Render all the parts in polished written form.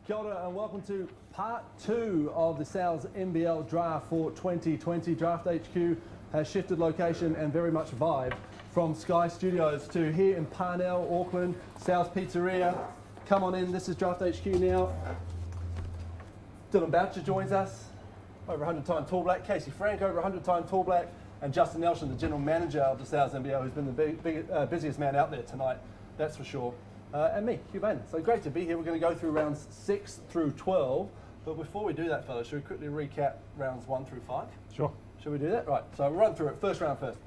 Kia ora and welcome to part 2 of the Sal's NBL Draft for 2020. Draft HQ has shifted location and very much vibe from Sky Studios to here in Parnell, Auckland, Sal's Pizzeria. Come on in, this is Draft HQ now. Dylan Boucher joins us, over 100-time Tall Black. Casey Frank, over 100-time Tall Black. And Justin Nelson, the general manager of the Sal's NBL, who's been the busiest man out there tonight, that's for sure. And me, Hugh Bain. So great to be here. We're going to go through rounds 6 through 12. But before we do that, fellas, should we quickly recap rounds 1 through 5? Sure. Should we do that? Right, so we'll run through it. First round first.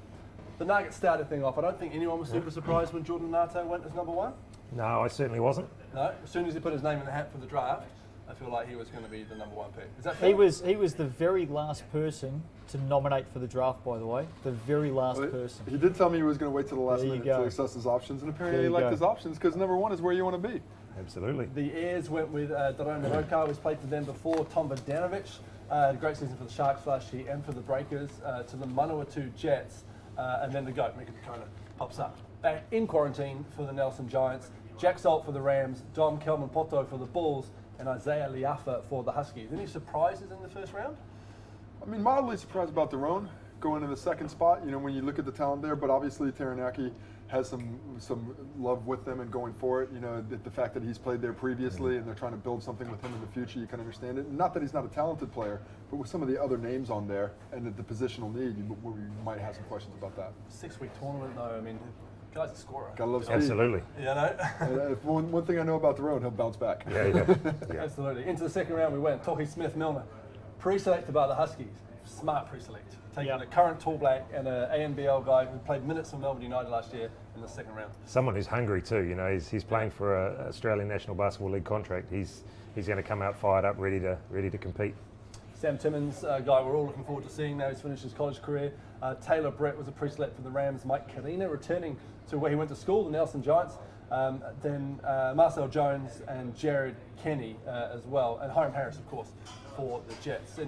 The Nuggets started thing off. I don't think anyone was super surprised when Jordan Nato went as number 1. No, I certainly wasn't. No, as soon as he put his name in the hat for the draft, I feel like he was going to be the number 1 pick. Is that fair? He was the very last person to nominate for the draft, by the way. The very last person. He did tell me he was going to wait till the last minute to assess his options, and apparently he liked his options because number 1 is where you want to be. Absolutely. The Airs went with Daron Naroka, who's played for them before, Tom Bogdanovic. Great season for the Sharks last year and for the Breakers. To the Manawatu Jets, and then the GOAT, Nico Mcculloch, pops up. Back in quarantine for the Nelson Giants, Jack Salt for the Rams, Dom Kelman-Poto for the Bulls, and Isaiah Liafa for the Huskies. Any surprises in the first round? I mean, mildly surprised about Daron going in the second spot, you know, when you look at the talent there, but obviously Taranaki has some love with them and going for it. You know, the fact that he's played there previously and they're trying to build something with him in the future, you can understand it. Not that he's not a talented player, but with some of the other names on there and the positional need, we might have some questions about that. 6-week tournament, though, I mean, guy's a scorer. Gotta love speed. Absolutely. You know? One thing I know about Daron, he'll bounce back. Yeah. Absolutely. Into the second round we went. Tohi Smith-Milner, pre-selected by the Huskies. Smart pre-select. Taking a current Tall Black and an ANBL guy who played minutes for Melbourne United last year in the second round. Someone who's hungry too. You know, he's playing for a Australian National Basketball League contract. He's going to come out fired up, ready to compete. Sam Timmins, a guy we're all looking forward to seeing now. He's finished his college career. Taylor Brett was a pre-select for the Rams. Mike Karina returning to where he went to school, the Nelson Giants. Then Marcel Jones and Jared Kenny as well. And Hiram Harris, of course, for the Jets.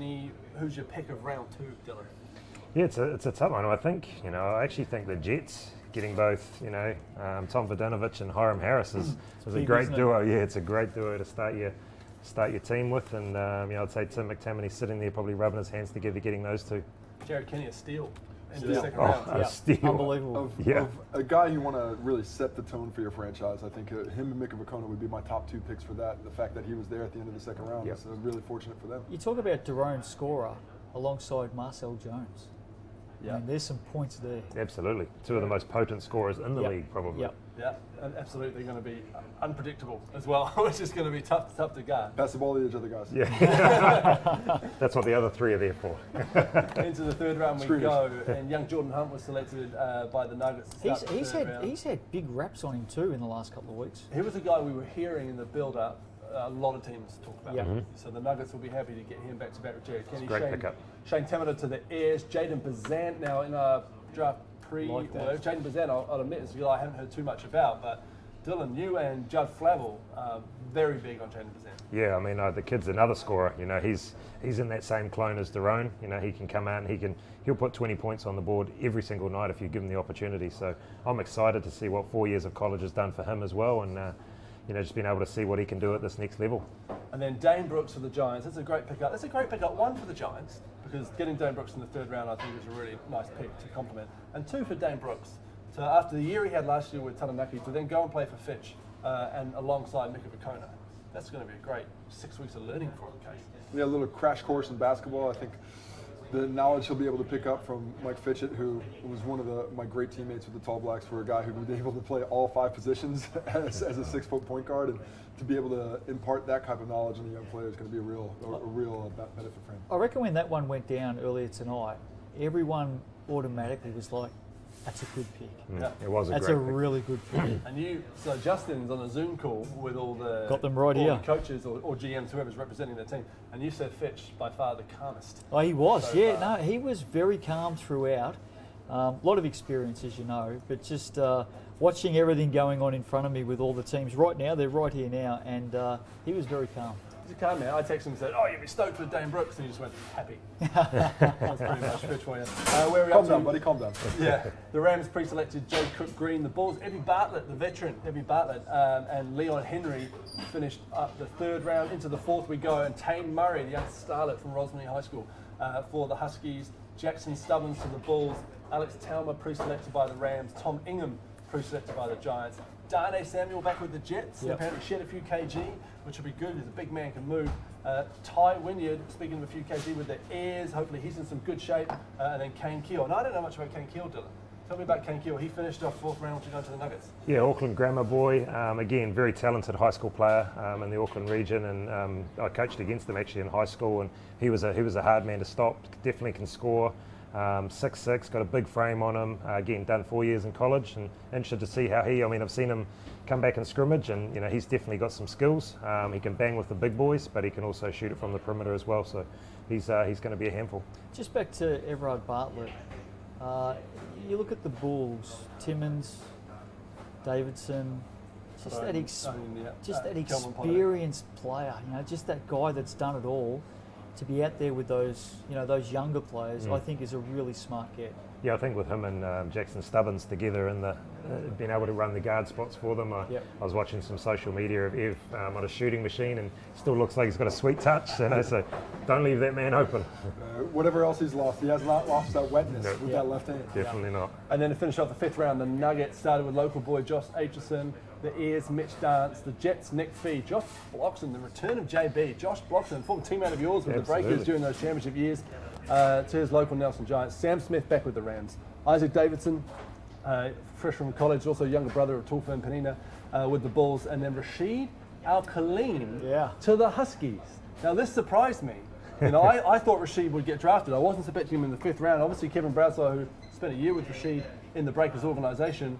Who's your pick of round 2, Dylan? Yeah, it's a tough one. I think, I actually think the Jets getting both, Tom Bogdanovic and Hiram Harris is a great duo. Yeah, it's a great duo to start your team with. And I'd say Tim McTammany sitting there probably rubbing his hands together getting those two. Jared Kenny, a steal. In the second round. A steal. Unbelievable. Of a guy you want to really set the tone for your franchise, I think him and Nico Mcculloch would be my top 2 picks for that. The fact that he was there at the end of the second round is really fortunate for them. You talk about Daron scorer alongside Marcel Jones. I mean, there's some points there. Absolutely. 2 of the most potent scorers in the league, probably. Yeah, and absolutely going to be unpredictable as well, which is going to be tough to guard. Pass the ball to the other guys. Yeah. That's what the other 3 are there for. Into the third round we go, and young Jordan Hunt was selected by the Nuggets. He's had big raps on him too in the last couple of weeks. He was a guy we were hearing in the build-up. A lot of teams talk about. Yeah. So the Nuggets will be happy to get him back to back with Jared Kenny. Great pickup. Shane Tamada to the Airs. Jaden Bazant now in our draft Jaden Bazant, I'll admit, is a guy I haven't heard too much about, but Dylan, you and Judd Flavel are very big on Jaden Bazant. Yeah, I mean, the kid's another scorer. He's in that same clone as Daron. He can come out and he'll put 20 points on the board every single night if you give him the opportunity. So I'm excited to see what 4 years of college has done for him as well, and just being able to see what he can do at this next level. And then Dane Brooks for the Giants. That's a great pickup. That's a great pickup, 1 for the Giants, because getting Dane Brooks in the third round I think is a really nice pick to complement. And 2 for Dane Brooks. So after the year he had last year with Taranaki, to then go and play for Fitch and alongside Nico Mcculloch. That's going to be a great 6 weeks of learning for him, Casey. Yeah, a little crash course in basketball. I think the knowledge he'll be able to pick up from Mike Fitchett, who was one of my great teammates with the Tall Blacks, for a guy who was able to play all 5 positions as a 6-foot point guard, and to be able to impart that type of knowledge on a young player is going to be a real benefit for him. I reckon when that one went down earlier tonight, everyone automatically was like, that's a good pick. It was a That's great a pick. really good pick. And so Justin's on a Zoom call with all the coaches or GMs, whoever's representing their team, and you said Fitch by far the calmest. Oh, he was, he was very calm throughout. A lot of experience, as you know, but just watching everything going on in front of me with all the teams right now, they're right here now, and he was very calm. come here, I texted him and said, "Oh, you'll be stoked with Dane Brooks," and he just went, "Happy." That's pretty much Fitch for you. Where are we Calm up down, to? buddy. Calm down. Yeah, the Rams pre-selected Jay Cook Green. The Bulls, Evie Bartlett, the veteran, and Leon Henry finished up the third round. Into the fourth we go, and Tane Murray, the young starlet from Rosemary High School, for the Huskies. Jackson Stubbins to the Bulls. Alex Talma pre-selected by the Rams. Tom Ingham pre-selected by the Giants. Darnay Samuel back with the Jets. Yep. Apparently shed a few kg, which will be good. He's a big man, can move. Ty Wynyard, speaking of a few kg with the Airs, hopefully he's in some good shape. And then Kane Keel. Now, I don't know much about Kane Keel, Dylan. Tell me about Kane Keel. He finished off fourth round, which is going to the Nuggets. Yeah, Auckland grammar boy. Again, very talented high school player in the Auckland region, and I coached against him actually in high school, and he was a hard man to stop. Definitely can score. 6'6", got a big frame on him. Again, done 4 years in college, and interested to see how I've seen him come back in scrimmage, and he's definitely got some skills. He can bang with the big boys, but he can also shoot it from the perimeter as well. So he's going to be a handful. Just back to Everard Bartlett. You look at the Bulls, Timmins, Davidson, just that experienced player, just that guy that's done it all. To be out there with those, those younger players, I think is a really smart get. Yeah, I think with him and Jackson Stubbins together in the being able to run the guard spots for them. I was watching some social media of Ev on a shooting machine, and still looks like he's got a sweet touch. So don't leave that man open. Whatever else he's lost, he has not lost that wetness with that left hand. Definitely not. And then to finish off the fifth round, the Nuggets started with local boy Josh Aitchison, the Airs Mitch Dance, the Jets Nick Fee, Josh Bloxham, the return of JB, Josh Bloxham, former teammate of yours with the Breakers during those championship years, to his local Nelson Giants. Sam Smith back with the Rams. Isaac Davidson, fresh from college, also younger brother of Tulfa and Panina, with the Bulls, and then Rashid Al-Khalim to the Huskies. Now this surprised me. I thought Rashid would get drafted. I wasn't expecting him in the fifth round. Obviously Kevin Bradshaw, who spent a year with Rashid in the Breakers organisation,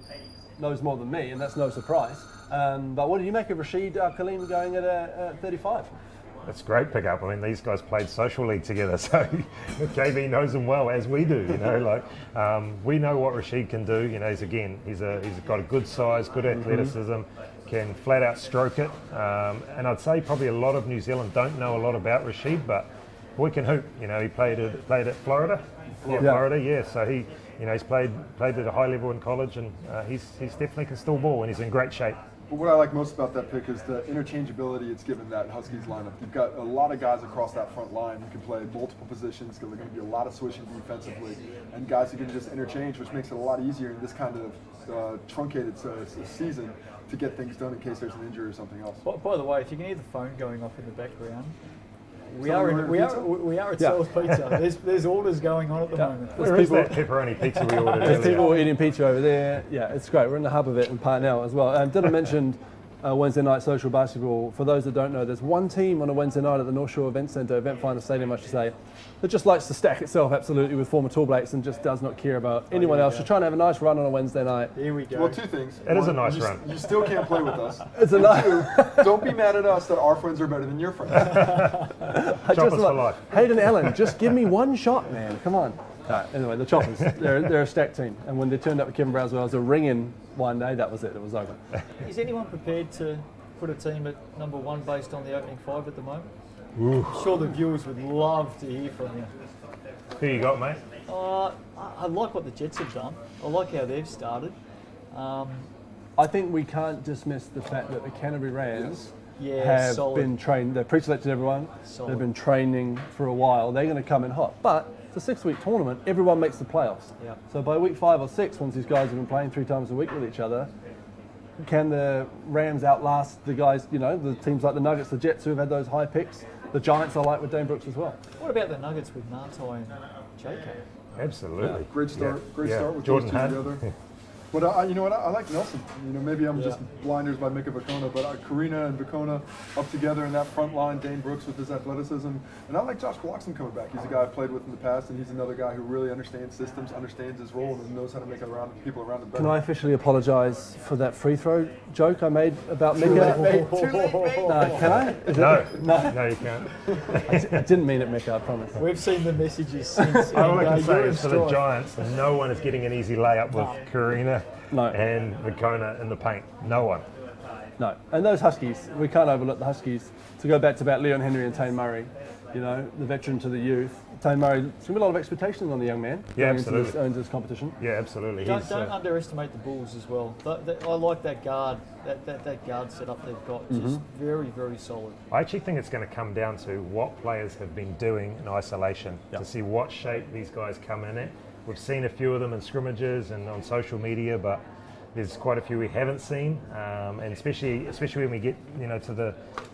knows more than me, and that's no surprise. But what do you make of Rashid Al-Khalim going at 35? That's a great pickup. These guys played social league together, so JB knows him well, as we do. We know what Rashid can do. He's got a good size, good athleticism, can flat out stroke it. And I'd say probably a lot of New Zealand don't know a lot about Rashid, but boy can hoop. He played at Florida. Florida. So he's played at a high level in college, and he's definitely can still ball, and he's in great shape. But what I like most about that pick is the interchangeability it's given that Huskies lineup. You've got a lot of guys across that front line who can play multiple positions. There's going to be a lot of switching defensively, and guys who can just interchange, which makes it a lot easier in this kind of truncated season to get things done in case there's an injury or something else. By the way, if you can hear the phone going off in the background, we are at Sal's Pizza. There's orders going on at the moment. Where is that pepperoni pizza we ordered There's earlier? people eating pizza over there. Yeah, it's great. We're in the hub of it in Parnell as well. Dylan mentioned Wednesday night social basketball. For those that don't know, there's one team on a Wednesday night at the North Shore Event Centre, Event Finder Stadium, I should say, that just likes to stack itself absolutely with former Tall Blakes and just does not care about anyone else. Just trying to have a nice run on a Wednesday night. Here we go. Well, two things. It is a nice run. You still can't play with us. It's a nice. Two, don't be mad at us that our friends are better than your friends. Choppers for life. Hayden Allen, just give me one shot, man. Come on. Anyway, the Choppers, they're a stacked team. And when they turned up with Kevin Browswell as a ring-in one day, that was it. It was over. Is anyone prepared to put a team at number one based on the opening five at the moment? Ooh. I'm sure the viewers would love to hear from you. Who you got, mate? I like what the Jets have done. I like how they've started. I think we can't dismiss the fact that the Canterbury Rams have solid. been trained. They've pre-selected everyone. Solid. They've been training for a while. They're going to come in hot. But it's a 6-week tournament. Everyone makes the playoffs. Yeah. So by week 5 or 6, once these guys have been playing 3 times a week with each other, can the Rams outlast the guys, the teams like the Nuggets, the Jets who have had those high picks? The Giants I like with Dane Brooks as well. What about the Nuggets with Nartai and JK? Absolutely. Great start. Great start with Jordan those two together. But you know what? I like Nelson. Maybe I'm just blinders by Mika Vekona, but Karina and Vekona up together in that front line. Dane Brooks with his athleticism, and I like Josh Bloxham coming back. He's a guy I've played with in the past, and he's another guy who really understands systems, understands his role, and knows how to make people around him better. Can I officially apologise for that free throw joke I made about Mika? No, can I? No, you can't. I didn't mean it, Mika, I promise. We've seen the messages since. All I can say is for the Giants, no one is getting an easy layup with Karina No. and Vekona in the paint. No one. No. And those Huskies, we can't overlook the Huskies. To go back to about Leon Henry and Tane Murray, you know, the veteran to the youth. Tane Murray, there's going to be a lot of expectations on the young man going into this competition. Yeah, absolutely. Don't underestimate the Bulls as well. I like that guard, that guard setup they've got. Just very, very solid. I actually think it's going to come down to what players have been doing in isolation to see what shape these guys come in at. We've seen a few of them in scrimmages and on social media, but there's quite a few we haven't seen, and especially when we get to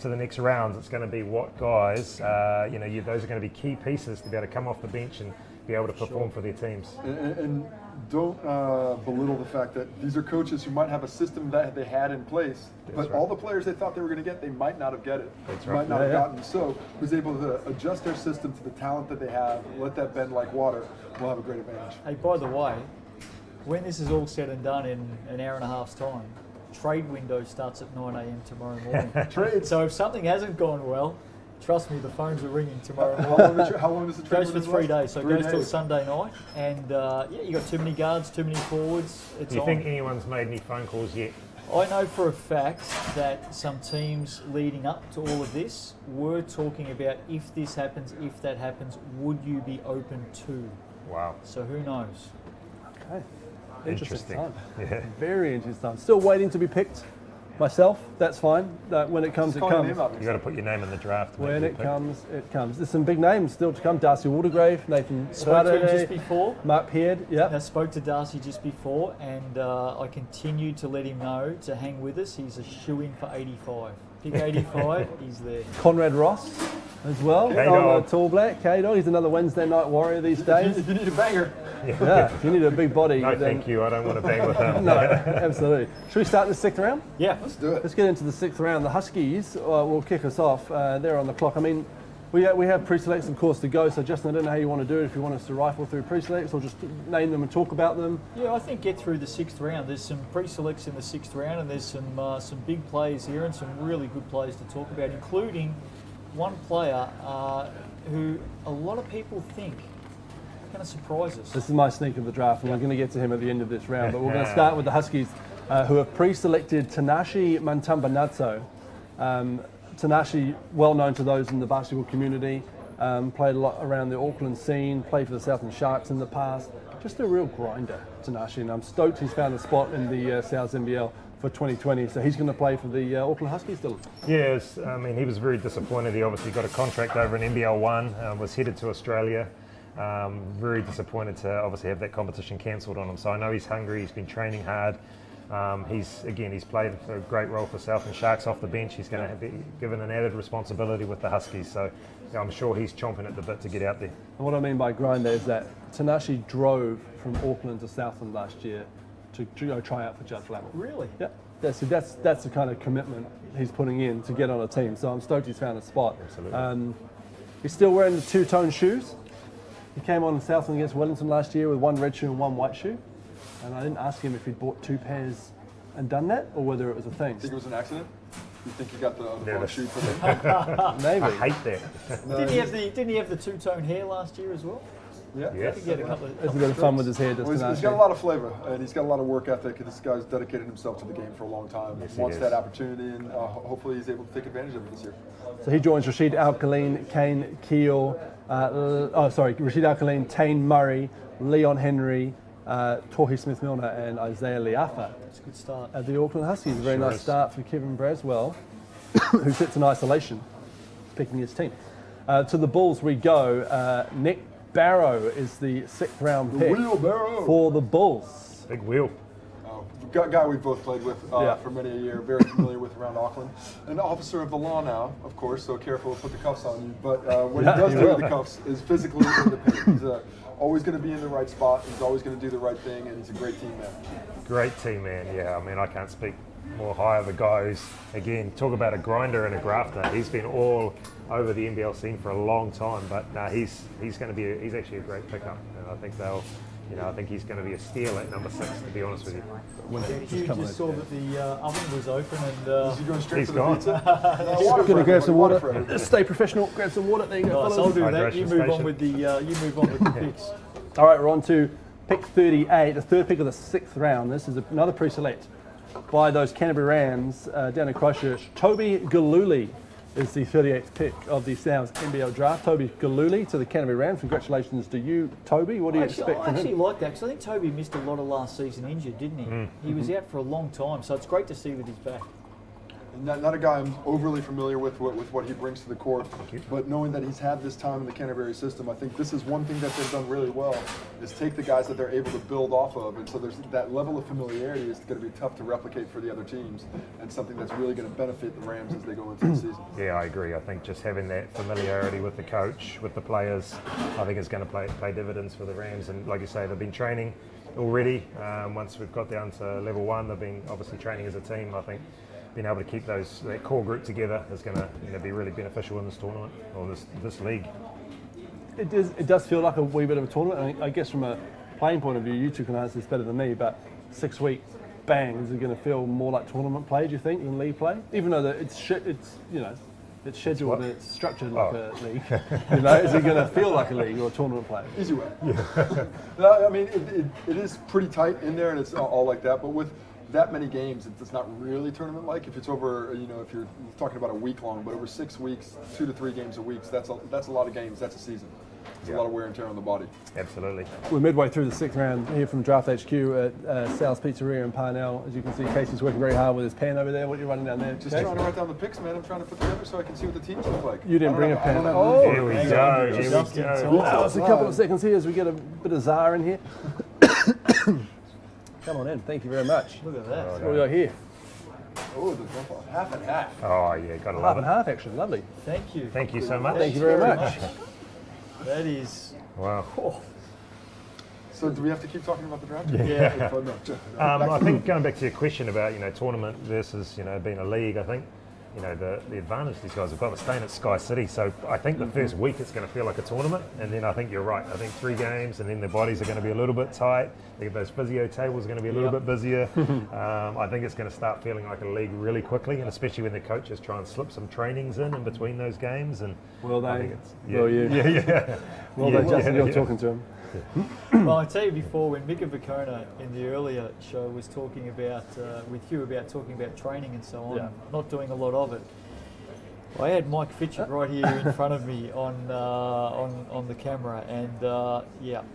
the next rounds, it's going to be what guys those are going to be key pieces to be able to come off the bench and be able to perform for their teams. And don't belittle the fact that these are coaches who might have a system that they had in place, but all the players they thought they were going to get, they might not have get it. Might not have gotten. So who's able to adjust their system to the talent that they have, let that bend like water, will have a great advantage. Hey, by the way, when this is all said and done in an hour and a half's time, trade window starts at 9 a.m. tomorrow morning. Trade. So if something hasn't gone well, trust me, the phones are ringing tomorrow morning. How long does the trade goes for 3 days, so it 3 goes till days. Sunday night. And you got too many guards, too many forwards. It's Do you on. think anyone's made any phone calls yet? I know for a fact that some teams leading up to all of this were talking about if this happens, if that happens, would you be open to? Wow. So who knows? Okay. Interesting. Time. Yeah. Very interesting time. Still waiting to be picked myself. That's fine. When it comes, it Call your comes. name out. You got to put your name in the draft. When it comes, it comes. There's some big names still to come. Darcy Watergrave, Nathan Spoke to him Sparta, just before. Mark Peard. Yeah. I spoke to Darcy just before, and I continued to let him know to hang with us. He's a shoo-in for 85. Pick 85, he's there. Conrad Ross as well. K-Dog. Tall black. K-Dog. He's another Wednesday night warrior these days. If you need a banger, Yeah. If you need a big body. No, then thank you. I don't want to bang with him. No, absolutely. Should we start in the 6th round? Yeah. let's do it. Let's get into the 6th round. The Huskies will kick us off. They're on the clock. I mean, we have pre-selects, of course, to go. So, Justin, I don't know how you want to do it. If you want us to rifle through pre-selects or just name them and talk about them. Yeah, I think get through the 6th round. There's some pre-selects in the 6th round, and there's some big players here and some really good players to talk about, including one player who a lot of people think is going to surprise us. This is my sneak of the draft, and we're going to get to him at the end of this round. But we're going to start with the Huskies, who have pre-selected Tanashi Mantambanatso. Tanashi, well known to those in the basketball community, played a lot around the Auckland scene, played for the Southern Sharks in the past. Just a real grinder, Tanashi, and I'm stoked he's found a spot in the South NBL for 2020. So he's going to play for the Auckland Huskies still. Yes, I mean, he was very disappointed. He obviously got a contract over in NBL 1, was headed to Australia. Very disappointed to obviously have that competition cancelled on him. So I know he's hungry, he's been training hard. He's played a great role for Southern Sharks off the bench. He's going to be given an added responsibility with the Huskies. So I'm sure he's chomping at the bit to get out there. And what I mean by grinder is that Tanashi drove from Auckland to Southland last year to go try out for Judd Flammel. Really? Yeah, that's the kind of commitment he's putting in to get on a team. So I'm stoked he's found a spot. Absolutely. He's still wearing the two-tone shoes. He came on in Southland against Wellington last year with one red shoe and one white shoe. And I didn't ask him if he'd bought 2 pairs and done that, or whether it was a thing. Think it was an accident? You think he got the wrong Nervous. shoe for the Maybe. I hate that. Didn't he have the two-tone hair last year as well? Yeah. Yes. I think he had a couple It's a bit of fun with his hair. Well, he's got a lot of flavor, and he's got a lot of work ethic. This guy's dedicated himself to the game for a long time. Yes, He he wants is. that opportunity, and hopefully he's able to take advantage of it this year. So he joins Rashid Alkaline, Kane Keel, Rashid Alkaline, Tane Murray, Leon Henry, Tohi Smith-Milner and Isaiah Liafa It's a good start. at the Auckland Huskies. A very Sure nice is. start for Kevin Braswell, who sits in isolation, picking his team. To the Bulls we go. Nick Barrow is the 6th round pick Wheelbarrow. for the Bulls. Big wheel. Guy we've both played with for many a year, very familiar with around Auckland. An officer of the law now, of course, so careful to put the cuffs on you. But what Yeah, he does he do will. with the cuffs is physically independent. He's always going to be in the right spot. He's always going to do the right thing, and he's a great team man. Great team, man. Yeah, I mean, I can't speak more high of the guys. Again, talk about a grinder and a grafter. He's been all over the NBL scene for a long time, but no, he's going to be. He's actually a great pickup, and I think I think he's going to be a steal at number 6. To be honest with you, You just saw that the oven was open and Is he going straight He's for the gone. pizza? Going to grab some water. for everybody. Stay professional. Grab some water. There you go. nice, fellas. I'll do that. You Hydration move on station. with the picks. All right, we're on to pick 38, the 3rd pick of the 6th round. This is another pre-select by those Canterbury Rams down in Christchurch. Toby Gillooly is the 38th pick of the Souths NBL Draft. Toby Gillooly to the Canterbury Rams. Congratulations to you, Toby. What do you expect from him? I actually like that because I think Toby missed a lot of last season injured, didn't he? He was out for a long time, so it's great to see that he's back. Not a guy I'm overly familiar with what he brings to the court, but knowing that he's had this time in the Canterbury system, I think this is one thing that they've done really well, is take the guys that they're able to build off of, and so there's that level of familiarity is going to be tough to replicate for the other teams, and something that's really going to benefit the Rams as they go into the season. Yeah, I agree. I think just having that familiarity with the coach, with the players, I think is going to play dividends for the Rams, and like you say, they've been training already. Once we've got down to level 1, they've been obviously training as a team. I think being able to keep that core group together is going to be really beneficial in this tournament or this league. It does feel like a wee bit of a tournament. I guess from a playing point of view, you two can answer this better than me, but 6 weeks, bang, is it going to feel more like tournament play, do you think, than league play? Even though it's scheduled and it's structured like a league. Is it going to feel like a league or a tournament play? Easy way. Yeah. No, I mean, it is pretty tight in there, and it's all like that, but with that many games, it's not really tournament-like. If it's over, if you're talking about a week long, but over 6 weeks, 2 to 3 games a week, that's a lot of games. That's a season. It's a lot of wear and tear on the body. Absolutely. We're midway through the 6th round here from Draft HQ at Sal's Pizzeria in Parnell. As you can see, Casey's working very hard with his pen over there. What are you running down there? Just trying to write down the picks, man. I'm trying to put together so I can see what the teams look like. You didn't bring a pen. Oh, here we go. Here we go. Wow. Just a couple of seconds here as we get a bit of Zara in here. Come on in. Thank you very much. Look at that. What do we got here? Oh, the half and half. Oh, yeah, got to Half love and it. half action. Lovely. Thank you. Thank you so much. Thank you very much. That is... Wow. Oh. So do we have to keep talking about the draft? Yeah. No, I think going back to your question about tournament versus being a league, I think the advantage these guys have got is staying at Sky City. So I think the first week it's going to feel like a tournament, and then I think you're right. I think 3 games, and then their bodies are going to be a little bit tight. I think those physio tables are going to be a little bit busier. I think it's going to start feeling like a league really quickly, and especially when the coaches try and slip some trainings in between those games. And will they? I think it's, Will you? Yeah. Will they, Justin? You're talking to him. Well, I tell you before, when Mika Vicona in the earlier show was talking about with you about talking about training and so on, not doing a lot of it. I had Mike Fitchett right here in front of me on the camera, and I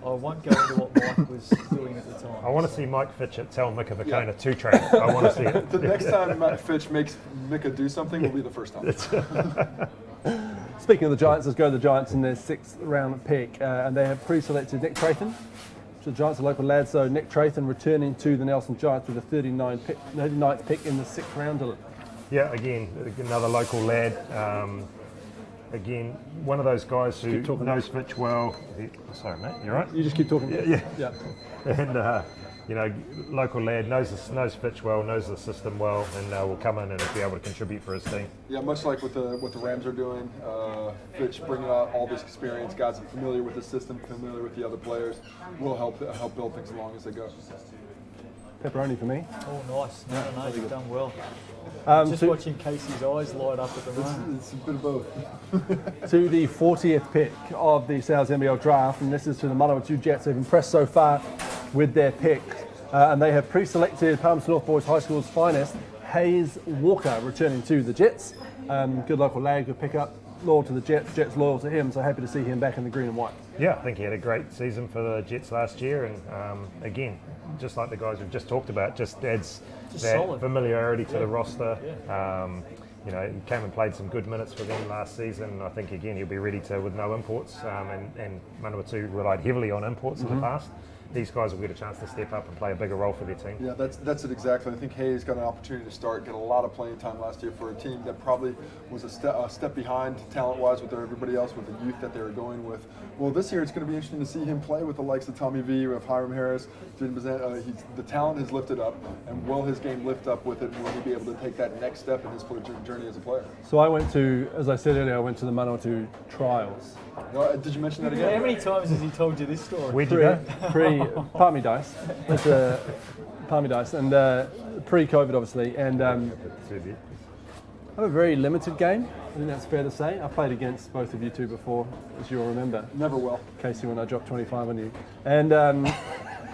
won't go into what Mike was doing at the time. I want to see Mike Fitchett tell Mika Vicona to train. I want to see it. The next time Matt Fitch makes Mika do something will be the first time. Speaking of the Giants, let's go to the Giants in their 6th round pick, and they have pre-selected Nick Trayton. So the Giants are local lads, so Nick Trayton returning to the Nelson Giants with a 39th pick in the 6th round, Dylan. Yeah, again, another local lad. Again, one of those guys who knows Fitch well. Sorry, mate, you all right? You just keep talking. Yeah. And local lad knows Fitch well, knows the system well, and will come in and be able to contribute for his team. Yeah, much like what the Rams are doing, Fitch bringing out all this experience, guys are familiar with the system, familiar with the other players, will help build things along as they go. Pepperoni for me. Oh, nice. No, you've done well. Just watching Casey's eyes light up at the moment. It's a bit of both. To the 40th pick of the Souths NBL Draft, and this is to the Manawatu Jets, who've impressed so far with their pick. And they have pre-selected Palmerston North Boys High School's finest, Hayes Walker, returning to the Jets. Good local lad, good pickup, loyal to the Jets, Jets loyal to him, so happy to see him back in the green and white. Yeah, I think he had a great season for the Jets last year, and again, just like the guys we've just talked about, just adds that solid familiarity to the roster. He came and played some good minutes for them last season, and I think again he'll be ready with no imports, and Manawatu relied heavily on imports in the past. These guys will get a chance to step up and play a bigger role for their team. Yeah, that's it exactly. I think Hayes got an opportunity to start, get a lot of playing time last year for a team that probably was a step behind talent-wise with everybody else, with the youth that they were going with. Well, this year it's going to be interesting to see him play with the likes of Tommy V, of Hiram Harris. The talent has lifted up, and will his game lift up with it? Will he be able to take that next step in his journey as a player? So I went to, as I said earlier, I went to the Manawatu trials. Did you mention that again? How many times has he told you this story? Where'd you go? Palmy Dice. It's Palmy Dice, and pre-COVID obviously, and I have a very limited game. I think that's fair to say. I played against both of you two before, as you'll remember. Never will. Casey, when I dropped 25 on you. And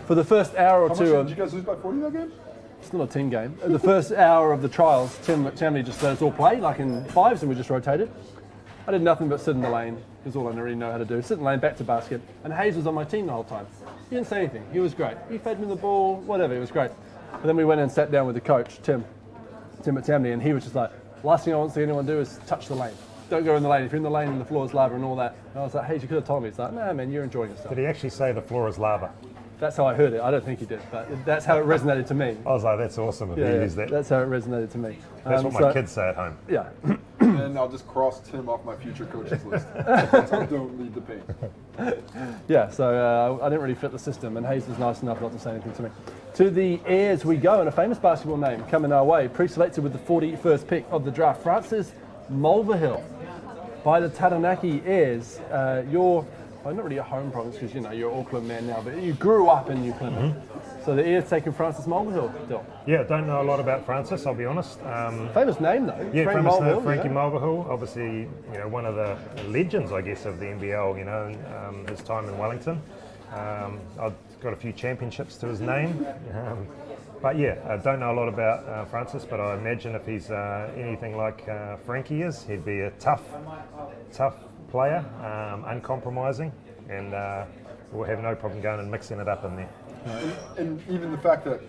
for the first hour or two... Did you guys lose by 40 that game? It's not a team game. The first hour of the trials, Tim McChamley just let us all play, like in fives, and we just rotated. I did nothing but sit in the lane, is all I really know how to do. Sit in the lane, back to basket. And Hayes was on my team the whole time. He didn't say anything. He was great. He fed me the ball, whatever, it was great. But then we went and sat down with the coach, Tim McChamley, and he was just like, last thing I want to see anyone do is touch the lane. Don't go in the lane. If you're in the lane and the floor is lava and all that. And I was like, Hayes, you could have told me. It's like, nah, man, you're enjoying yourself. Did he actually say the floor is lava? That's how I heard it. I don't think he did, but that's how it resonated to me. I was like, that's awesome if he used that. That's how it resonated to me. That's what my kids say at home. Yeah. And I'll just cross Tim off my future coaches list. So don't lead the paint. Yeah, so I didn't really fit the system, and Hayes was nice enough not to say anything to me. To the Airs we go, and a famous basketball name coming our way, pre-selected with the 41st pick of the draft, Francis Mulvihill by the Taranaki Airs. Well, not really a home province because you're an Auckland man now, but you grew up in New Plymouth. So the Airs taking Francis Mulvihill, Dill. Yeah, don't know a lot about Francis, I'll be honest. Famous name though. Yeah, Frank famous Mulvihill, name, Frankie Mulvihill, obviously, one of the legends, I guess, of the NBL. His time in Wellington. I've got a few championships to his name. But yeah, I don't know a lot about Francis, but I imagine if he's anything like Frankie is, he'd be a tough player, uncompromising, and we'll have no problem going and mixing it up in there. And even the fact that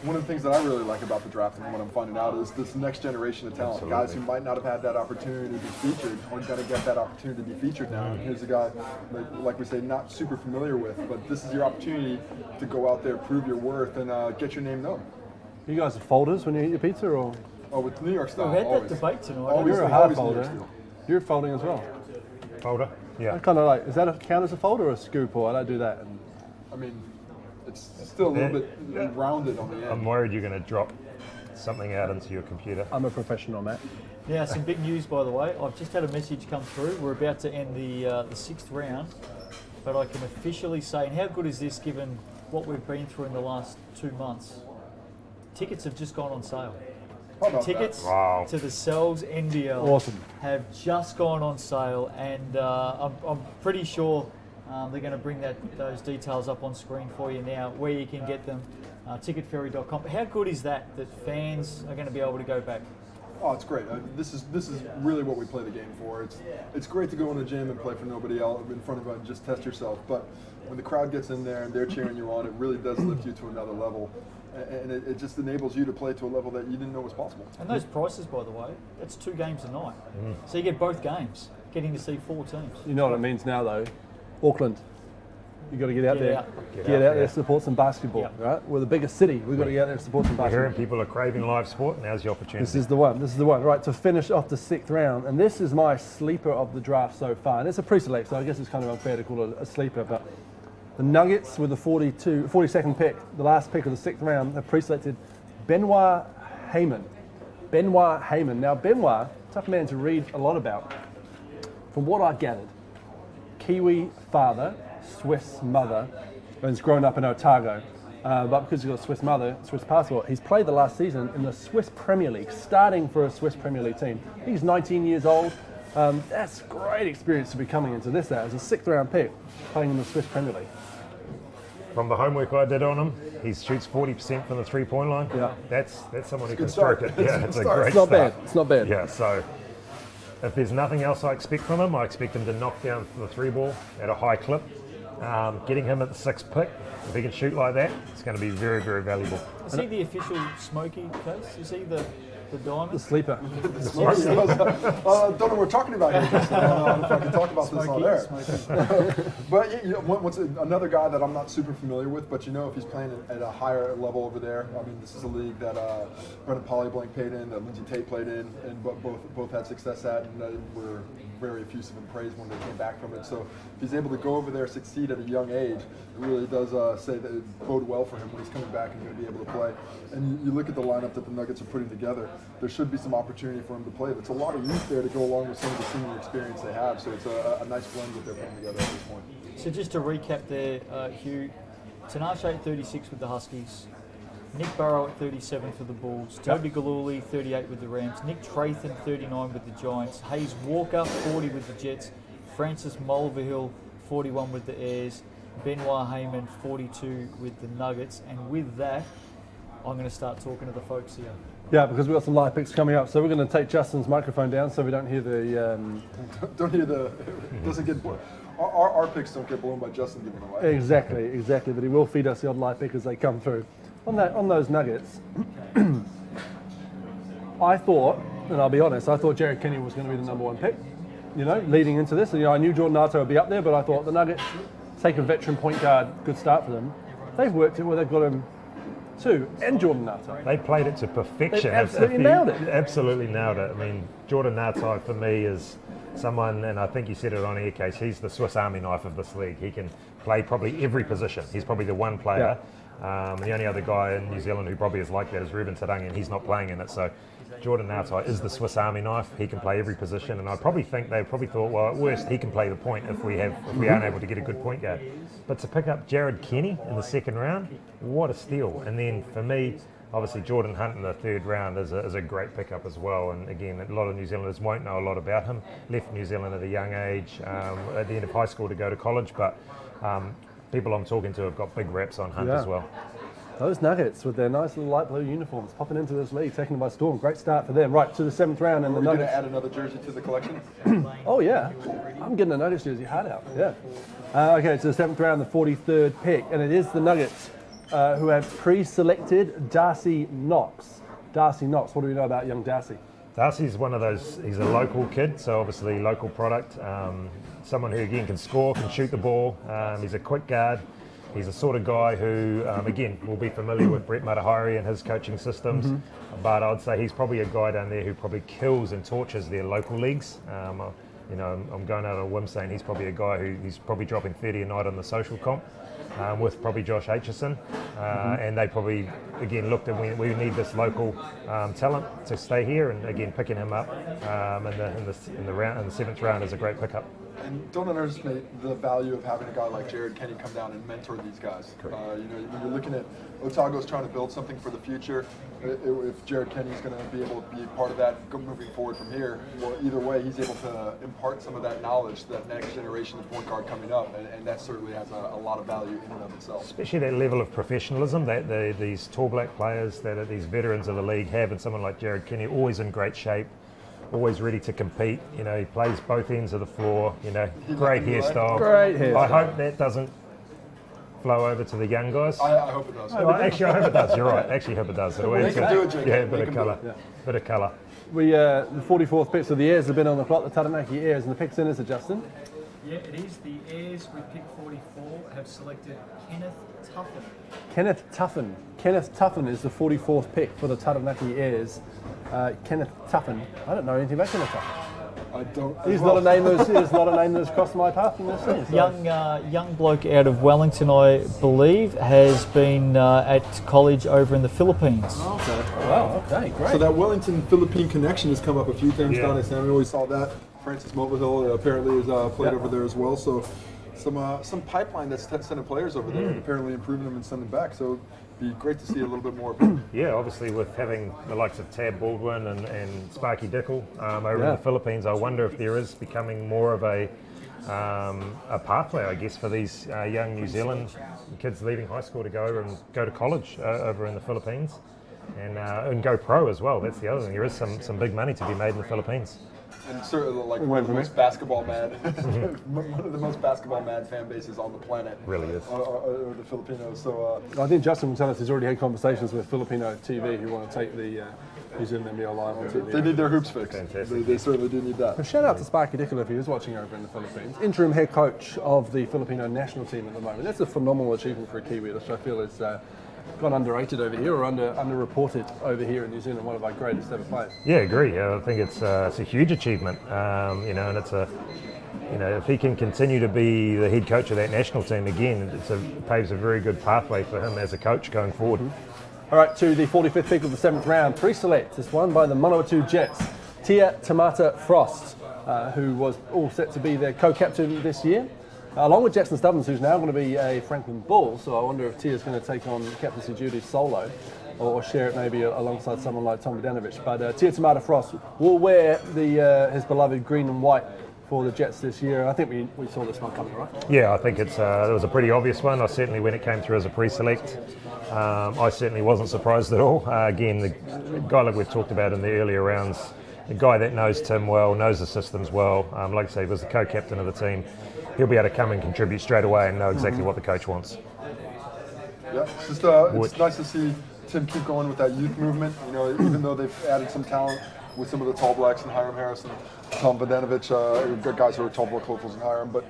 one of the things that I really like about the draft and what I'm finding out is this next generation of talent. Absolutely. Guys who might not have had that opportunity to be featured are going to get that opportunity to be featured now. And here's a guy, like we say, not super familiar with, but this is your opportunity to go out there, prove your worth, and get your name known. You guys are folders when you eat your pizza, or? Oh, with New York style. We had that always. debate tonight. Always, You're a hard always New York folder. style. You're folding as well. Folder? Yeah. Kind of like, is that count as a folder or a scoop, or I don't do that? I mean, it's still a little bit rounded on the end. I'm worried you're going to drop something out into your computer. I'm a professional, Matt. Now, some big news, by the way. I've just had a message come through. We're about to end the sixth round, but I can officially say, and how good is this given what we've been through in the last 2 months? Tickets have just gone on sale. How about Tickets Wow. to the Selves NBL Awesome. have just gone on sale, and I'm pretty sure they're going to bring those details up on screen for you now, where you can get them, ticketferry.com. How good is that fans are going to be able to go back? Oh, it's great. This is really what we play the game for. It's great to go in the gym and play for nobody else in front of and just test yourself. But when the crowd gets in there and they're cheering you on, it really does lift you to another level, and it just enables you to play to a level that you didn't know was possible. And those prices, by the way, that's 2 games a night. So you get both games, getting to see 4 teams. You know what it means now, though. Auckland. You got to get out Get there. out. Get out there, support some basketball. Yep. Right? We're the biggest city. We've got to get out there and support some We're hearing basketball. people are craving live sport. Now's your opportunity. This is the one. This is the one. Right, to finish off the 6th round, and this is my sleeper of the draft so far. And it's a pre-select, so I guess it's kind of unfair to call it a sleeper, but the Nuggets with the 42nd pick, the last pick of the 6th round, have pre-selected Benoit Heyman. Benoit Heyman. Now, Benoit, tough man to read a lot about. From what I gathered, Kiwi father, Swiss mother, and he's grown up in Otago. But because he's got a Swiss mother, Swiss passport, he's played the last season in the Swiss Premier League, starting for a Swiss Premier League team. He's 19 years old. That's great experience to be coming into this as a 6th round pick, playing in the Swiss Premier League. From the homework I did on him, he shoots 40% from the 3-point line. Yeah. That's someone who Good can stroke start. it. Yeah, it's a great It's not start. bad. It's not bad. Yeah, so if there's nothing else I expect from him, I expect him to knock down the 3 ball at a high clip. Getting him at the 6th pick, if he can shoot like that, it's going to be very, very valuable. Is he the official Smokey case? Is he the diamond? The sleeper. I don't know what we're talking about here. If I can talk about this on air. But once another guy that I'm not super familiar with, but if he's playing at a higher level over there. I mean, this is a league that Brendan Pollyblank played in, that Lindsay Tate played in, and both had success at, and were very effusive in praise when they came back from it. So if he's able to go over there, succeed at a young age, it really does say that it bode well for him when he's coming back and going to be able to play. And you look at the lineup that the Nuggets are putting together, there should be some opportunity for him to play. There's a lot of youth there to go along with some of the senior experience they have, so it's a nice blend that they're putting together at this point. So just to recap there, Hugh, Tinashe at 36 with the Huskies, Nick Burrow at 37 for the Bulls, Toby Gillooly 38 with the Rams, Nick Trathan 39 with the Giants, Hayes Walker 40 with the Jets, Francis Mulvihill 41 with the Airs, Benoit Heyman 42 with the Nuggets, and with that, I'm going to start talking to the folks here. Yeah, because we've got some live picks coming up, so we're going to take Justin's microphone down so we don't hear the... doesn't get blown. Our picks don't get blown by Justin giving away. Exactly, but he will feed us the odd live pick as they come through. On those Nuggets, I thought, and I'll be honest, I thought Jared Kenny was going to be the number one pick, leading into this. And, I knew Jordan Nato would be up there, but I thought the Nuggets take a veteran point guard, good start for them. They've worked it where they've got him too, and Jordan Nato. They played it to perfection. They absolutely nailed it. Absolutely nailed it. I mean, Jordan Nato for me is someone, and I think you said it on Aircase, he's the Swiss Army knife of this league. He can play probably every position. He's probably the one player. The only other guy in New Zealand who probably is like that is Ruben Tarangi, and he's not playing in it. So Jordan Nato is the Swiss Army knife. He can play every position, and I probably think they probably thought, well, at worst he can play the point if we aren't able to get a good point guard. But to pick up Jared Kenny in the second round, what a steal! And then for me, obviously Jordan Hunt in the third round is a great pickup as well. And again, a lot of New Zealanders won't know a lot about him. Left New Zealand at a young age, at the end of high school to go to college, but people I'm talking to have got big reps on Hunt as well. Those Nuggets with their nice little light blue uniforms popping into this league, taking them by storm. Great start for them. Right, to the 7th round. And the Nuggets. Nuggets. Going to add another jersey to the collection? Oh, yeah. I'm getting a Nuggets jersey hard out. Yeah. Okay, to the 7th round, the 43rd pick. And it is the Nuggets who have pre-selected Darcy Knox. Darcy Knox, what do we know about young Darcy? Darcy's one of those, he's a local kid, so obviously local product. Someone who, again, can score, can shoot the ball. He's a quick guard. He's the sort of guy who, again, will be familiar with Brett Matahari and his coaching systems, but I'd say he's probably a guy down there who probably kills and torches their local leagues. I'm going out on a whim saying he's probably a guy he's probably dropping 30 a night on the social comp with probably Josh Aitchison, and they probably, again, looked at we need this local talent to stay here, and again, picking him up in the 7th round is a great pickup. And don't underestimate the value of having a guy like Jared Kenny come down and mentor these guys. When you're looking at Otago's trying to build something for the future, if Jared Kenny's going to be able to be part of that moving forward from here, well, either way, he's able to impart some of that knowledge to that next generation of point guard coming up, and that certainly has a lot of value in and of itself. Especially that level of professionalism that these tall black players, that are these veterans of the league have, and someone like Jared Kenny, always in great shape, always ready to compete. He plays both ends of the floor. Great hairstyle. Great hairstyle. I hope that doesn't flow over to the young guys. I hope it does. Actually, I hope it does. You're right. Actually, I hope it does. They can do it, Jake. Yeah, a bit of colour. Bit of colour. The 44th picks of the Airs have been on the clock, the Taranaki Airs, and the picks in is Justin. Yeah, it is. The Airs with pick 44 have selected Kenneth Tuffen. Kenneth Tuffen is the 44th pick for the Taranaki Airs. Kenneth Tuffen. I don't know anything about Kenneth Tuffen. I don't. He's not a name that's crossed my path in this thing. So. Young bloke out of Wellington, I believe, has been at college over in the Philippines. Okay. Wow. Okay. Great. So that Wellington-Philippine connection has come up a few times down in San. We always saw that. Francis Mulvihill apparently has played over there as well. So some pipeline that's sending players over there and apparently improving them and sending back. So it'd be great to see a little bit more of him. Yeah, obviously with having the likes of Tab Baldwin and Sparky Dickel over in the Philippines, I wonder if there is becoming more of a pathway, I guess, for these young New Zealand kids leaving high school to go over and go to college over in the Philippines and go pro as well. That's the other thing. There is some big money to be made in the Philippines. And certainly, like one of the most basketball mad, one of the most basketball mad fan bases on the planet. Really is. Are the Filipinos. So I think Justin will tell us he's already had conversations with Filipino TV who want to take the New Zealand NBL live on TV. They need their hoops fixed. They certainly do need that. Well, shout out to Sparky Dickel if he is watching over in the Philippines. Interim head coach of the Filipino national team at the moment. That's a phenomenal achievement for a Kiwi, which I feel is gone underrated over here or underreported over here in New Zealand. One of our greatest ever players. Yeah, agree. I think it's a huge achievement. And it's if he can continue to be the head coach of that national team again, it paves a very good pathway for him as a coach going forward. All right, to the 45th pick of the 7th round, pre-select is won by the Manawatu Jets, Tia Tamata Frost, who was all set to be their co-captain this year, along with Jackson Stubbins, who's now going to be a Franklin Bull. So I wonder if Tia's going to take on captaincy duties solo or share it maybe alongside someone like Tom Bogdanovic. But Tia Tamata Frost will wear his beloved green and white for the Jets this year. I think we saw this one coming, right? Yeah, I think it was a pretty obvious one. I certainly, when it came through as a pre-select, I certainly wasn't surprised at all. Again, the guy like we've talked about in the earlier rounds, a guy that knows Tim well, knows the systems well. Like I say, was the co-captain of the team. He'll be able to come and contribute straight away and know exactly what the coach wants. Yeah, it's nice to see Tim keep going with that youth movement. You know, even though they've added some talent with some of the tall blacks and Hiram Harrison, Tom Vodanovich, good guys who are tall black locals and Hiram, but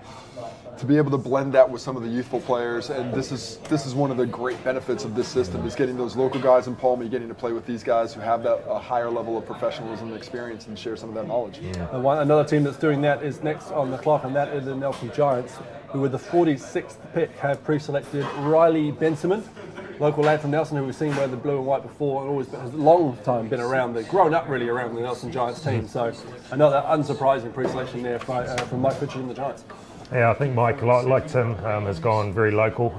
to be able to blend that with some of the youthful players, and this is one of the great benefits of this system, is getting those local guys in Palmy, getting to play with these guys who have that higher level of professionalism and experience and share some of that knowledge. Yeah. Another team that's doing that is next on the clock, and that is the Nelson Giants, who with the 46th pick have pre-selected Riley Benjamin, local lad from Nelson who we've seen wear the blue and white before, and always has a long time been around, grown up really around the Nelson Giants team. So another unsurprising pre-selection there from Mike Pritchard and the Giants. Yeah, I think Mike, like Tim, has gone very local.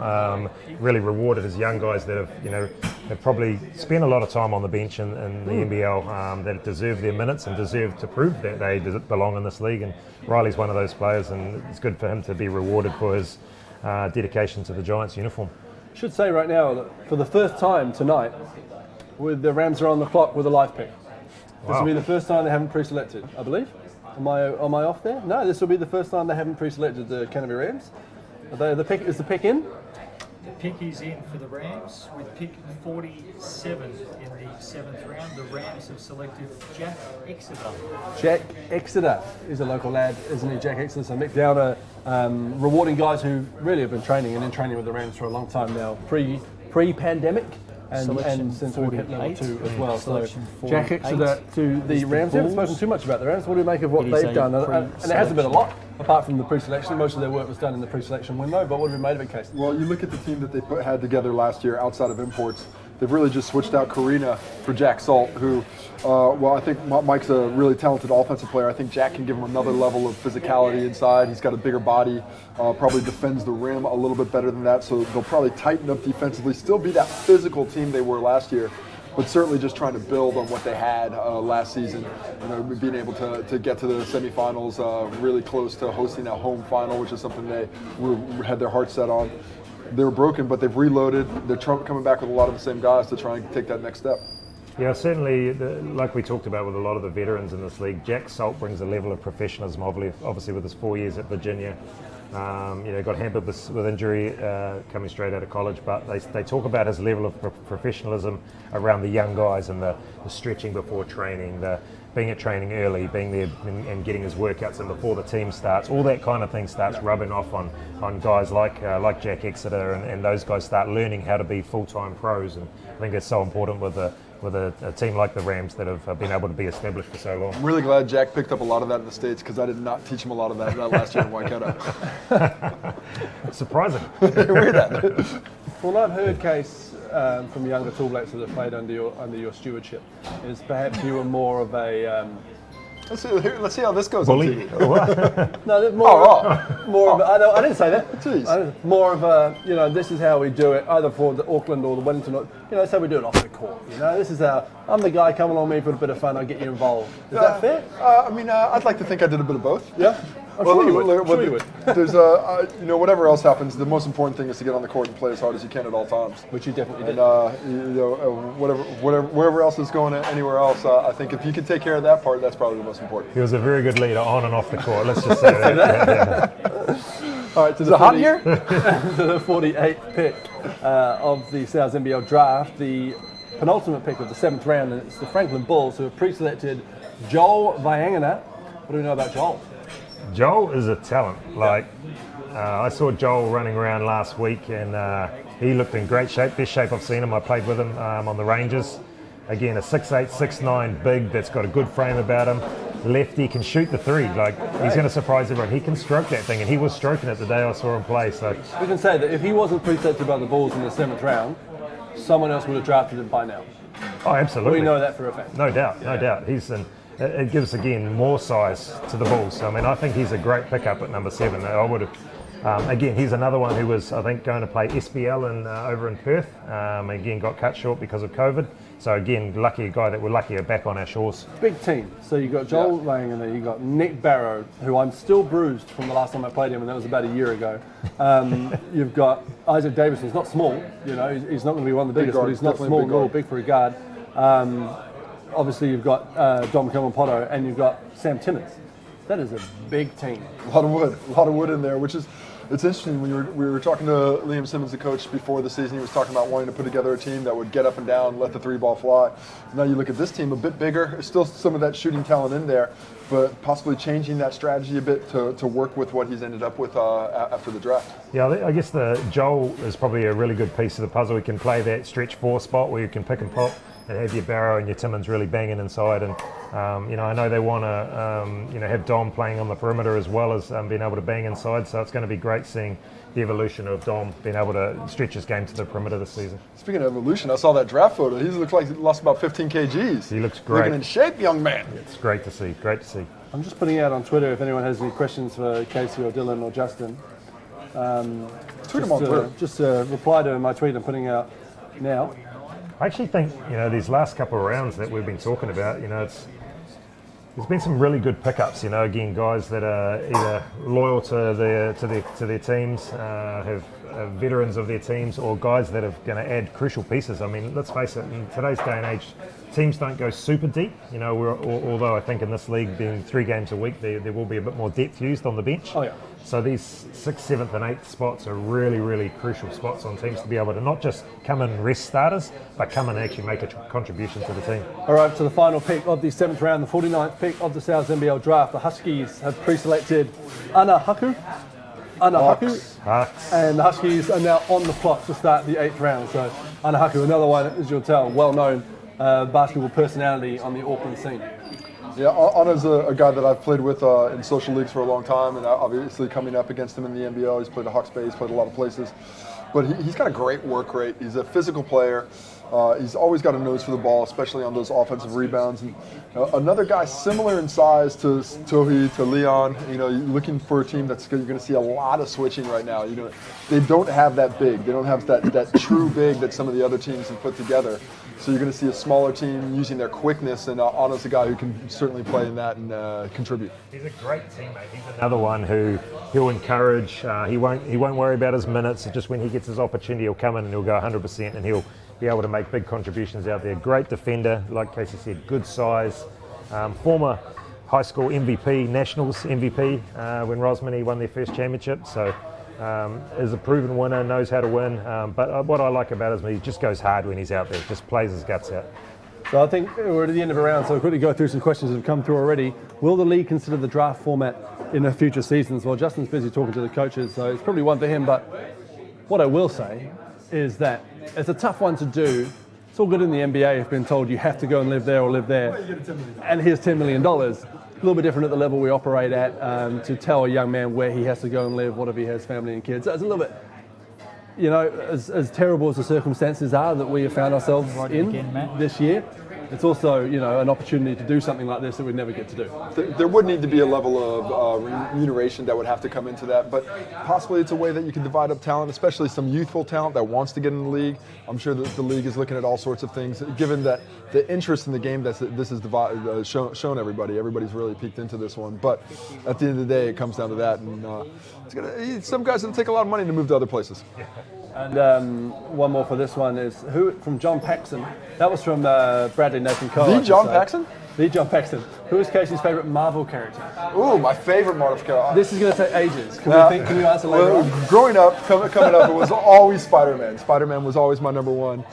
Really rewarded his young guys that have probably spent a lot of time on the bench in the NBL, that deserve their minutes and deserve to prove that they belong in this league. And Riley's one of those players, and it's good for him to be rewarded for his dedication to the Giants uniform. I should say right now that for the first time tonight, the Rams are on the clock with a live pick. This will be the first time they haven't pre-selected, I believe. Am I off there? No, this will be the first time they haven't pre-selected the Canterbury Rams. Is the pick in? The pick is in for the Rams with pick 47 in the 7th round. The Rams have selected Jack Exeter. Jack Exeter is a local lad, isn't he? Jack Exeter. So Mick Downer rewarding guys who really have been training and in training with the Rams for a long time now, pre-pandemic. And since we've hit level 2 as well. So Jack Exeter to the Rams. We haven't spoken too much about the Rams. What do you make of what they've done? And it hasn't been a lot, apart from the pre-selection. Most of their work was done in the pre-selection window, but what have we made of it, Casey? Well, you look at the team that they had together last year outside of imports. They've really just switched out Karina for Jack Salt, who, I think Mike's a really talented offensive player. I think Jack can give him another level of physicality inside. He's got a bigger body, probably defends the rim a little bit better than that, so they'll probably tighten up defensively, still be that physical team they were last year, but certainly just trying to build on what they had last season. You know, being able to get to the semifinals, really close to hosting a home final, which is something they had their heart set on. They were broken, but they've reloaded. They're coming back with a lot of the same guys to try and take that next step. Yeah, certainly, like we talked about with a lot of the veterans in this league, Jack Salt brings a level of professionalism, obviously with his 4 years at Virginia. Got hampered with injury coming straight out of college, but they talk about his level of professionalism around the young guys and the stretching before training, the being at training early, being there and getting his workouts in before the team starts. All that kind of thing starts rubbing off on guys like Jack Exeter, and those guys start learning how to be full-time pros. And I think it's so important with a team like the Rams that have been able to be established for so long. I'm really glad Jack picked up a lot of that in the States, because I did not teach him a lot of that last year in Waikato. Surprising. Weird that. Well, I've heard, Case, from younger Tall Blacks that have played under your stewardship, is perhaps you were more of a Let's see how this goes. Bully? No, more of a, I didn't say that. Jeez. More of a, this is how we do it, either for the Auckland or the Wellington. That's how we do it off the court. This is how, I'm the guy, come along with me for a bit of fun, I'll get you involved. Is that fair? I'd like to think I did a bit of both. Yeah? I'm sure you would. There's whatever else happens, the most important thing is to get on the court and play as hard as you can at all times. Which you definitely did. Whatever else is going anywhere else, I think if you can take care of that part, that's probably the most important. He was a very good leader on and off the court. Let's just say that. All right, to the 48th pick of the South's NBL Draft, the penultimate pick of the 7th round, and it's the Franklin Bulls who have pre-selected Joel Vaiangana. What do we know about Joel? Joel is a talent. I saw Joel running around last week, and he looked in great shape, best shape I've seen him. I played with him on the Rangers. Again, a 6'8", 6'9", big, that's got a good frame about him. Lefty, can shoot the three. He's going to surprise everyone. He can stroke that thing, and he was stroking it the day I saw him play. So we can say that if he wasn't pre-selected by the Bulls in the 7th round, someone else would have drafted him by now. Oh, absolutely. We know that for a fact. No doubt. It gives, again, more size to the Bulls. I think he's a great pickup at number 7. I would have Again, he's another one who was, I think, going to play SBL over in Perth. Again, got cut short because of COVID. So again, lucky guy that we're lucky are back on our shores. Big team. So you've got Joel Lang in there, you've got Nick Barrow, who I'm still bruised from the last time I played him, and that was about a year ago. You've got Isaac Davison, he's not small, you know, he's not going to be one of the biggest, but he's not small at all, big for a guard. Obviously you've got Dom Poto, and you've got Sam Timmins. That is a big team. A lot of wood in there, which is, it's interesting. We were talking to Liam Simmons, the coach, before the season. He was talking about wanting to put together a team that would get up and down, let the three ball fly. Now you look at this team, a bit bigger. There's still some of that shooting talent in there, but possibly changing that strategy a bit to work with what he's ended up with after the draft. Yeah, I guess Joel is probably a really good piece of the puzzle. He can play that stretch four spot where you can pick and pop and have your Barrow and your Timmins really banging inside. And I know they want to have Dom playing on the perimeter as well as being able to bang inside. So it's going to be great seeing the evolution of Dom being able to stretch his game to the perimeter this season. Speaking of evolution, I saw that draft photo. He looks like he lost about 15 kgs. He looks great. Looking in shape, young man. It's great to see. Great to see. I'm just putting out on Twitter if anyone has any questions for Casey or Dylan or Justin. Tweet them on Twitter. Just reply to my tweet I'm putting out now. I actually think, these last couple of rounds that we've been talking about, there's been some really good pickups. Again, guys that are either loyal to their teams, have veterans of their teams, or guys that are going to add crucial pieces. I mean, let's face it, in today's day and age, teams don't go super deep. Although I think in this league, being 3 games a week, there will be a bit more depth used on the bench. Oh yeah. So these 6th, 7th and 8th spots are really, really crucial spots on teams to be able to not just come in and rest starters, but come in and actually make a contribution to the team. All right, to the final pick of the 7th round, the 49th pick of the South's NBL Draft. The Huskies have pre-selected Anahaku. Hawks. And the Huskies are now on the clock to start the 8th round. So Anahaku, another one, as you'll tell, well-known basketball personality on the Auckland scene. Yeah, Anna's a guy that I've played with in social leagues for a long time, and obviously coming up against him in the NBL, he's played at Hawke's Bay, he's played a lot of places. But he's got a great work rate. He's a physical player. He's always got a nose for the ball, especially on those offensive rebounds. And another guy similar in size to Toby, to Leon. Looking for a team you're going to see a lot of switching right now. They don't have that big. They don't have that true big that some of the other teams have put together. So you're going to see a smaller team using their quickness, and Anna's a guy who can certainly play in that and contribute. He's a great teammate. He's another one who he'll encourage. He won't worry about his minutes. Just when he gets his opportunity, he'll come in and he'll go 100%, and he'll be able to make big contributions out there. Great defender, like Casey said, good size. Former high school MVP, Nationals MVP when Rosmini won their first championship. So is a proven winner, knows how to win. But what I like about him is he just goes hard when he's out there, just plays his guts out. So I think we're at the end of a round, so I'll quickly go through some questions that have come through already. Will the league consider the draft format in the future seasons? Well, Justin's busy talking to the coaches, so it's probably one for him. But what I will say is that it's a tough one to do. It's all good in the NBA if being told you have to go and live there or live there, and here's $10 million. A little bit different at the level we operate at, to tell a young man where he has to go and live, what if he has family and kids. So it's a little bit, as terrible as the circumstances are that we have found ourselves in this year, it's also, an opportunity to do something like this that we'd never get to do. There would need to be a level of remuneration that would have to come into that, but possibly it's a way that you can divide up talent, especially some youthful talent that wants to get in the league. I'm sure that the league is looking at all sorts of things, given that the interest in the game that this has shown everybody. Everybody's really peeked into this one, but at the end of the day, it comes down to that, and some guys will take a lot of money to move to other places. And one more for this one is from John Paxson. That was from Bradley Nathan Cole. The John Paxson? The John Paxson. Who is Casey's favourite Marvel character? Ooh, my favourite Marvel character. This is going to take ages. Can you answer later on? Growing up, coming up, it was always Spider-Man. Spider-Man was always my number one.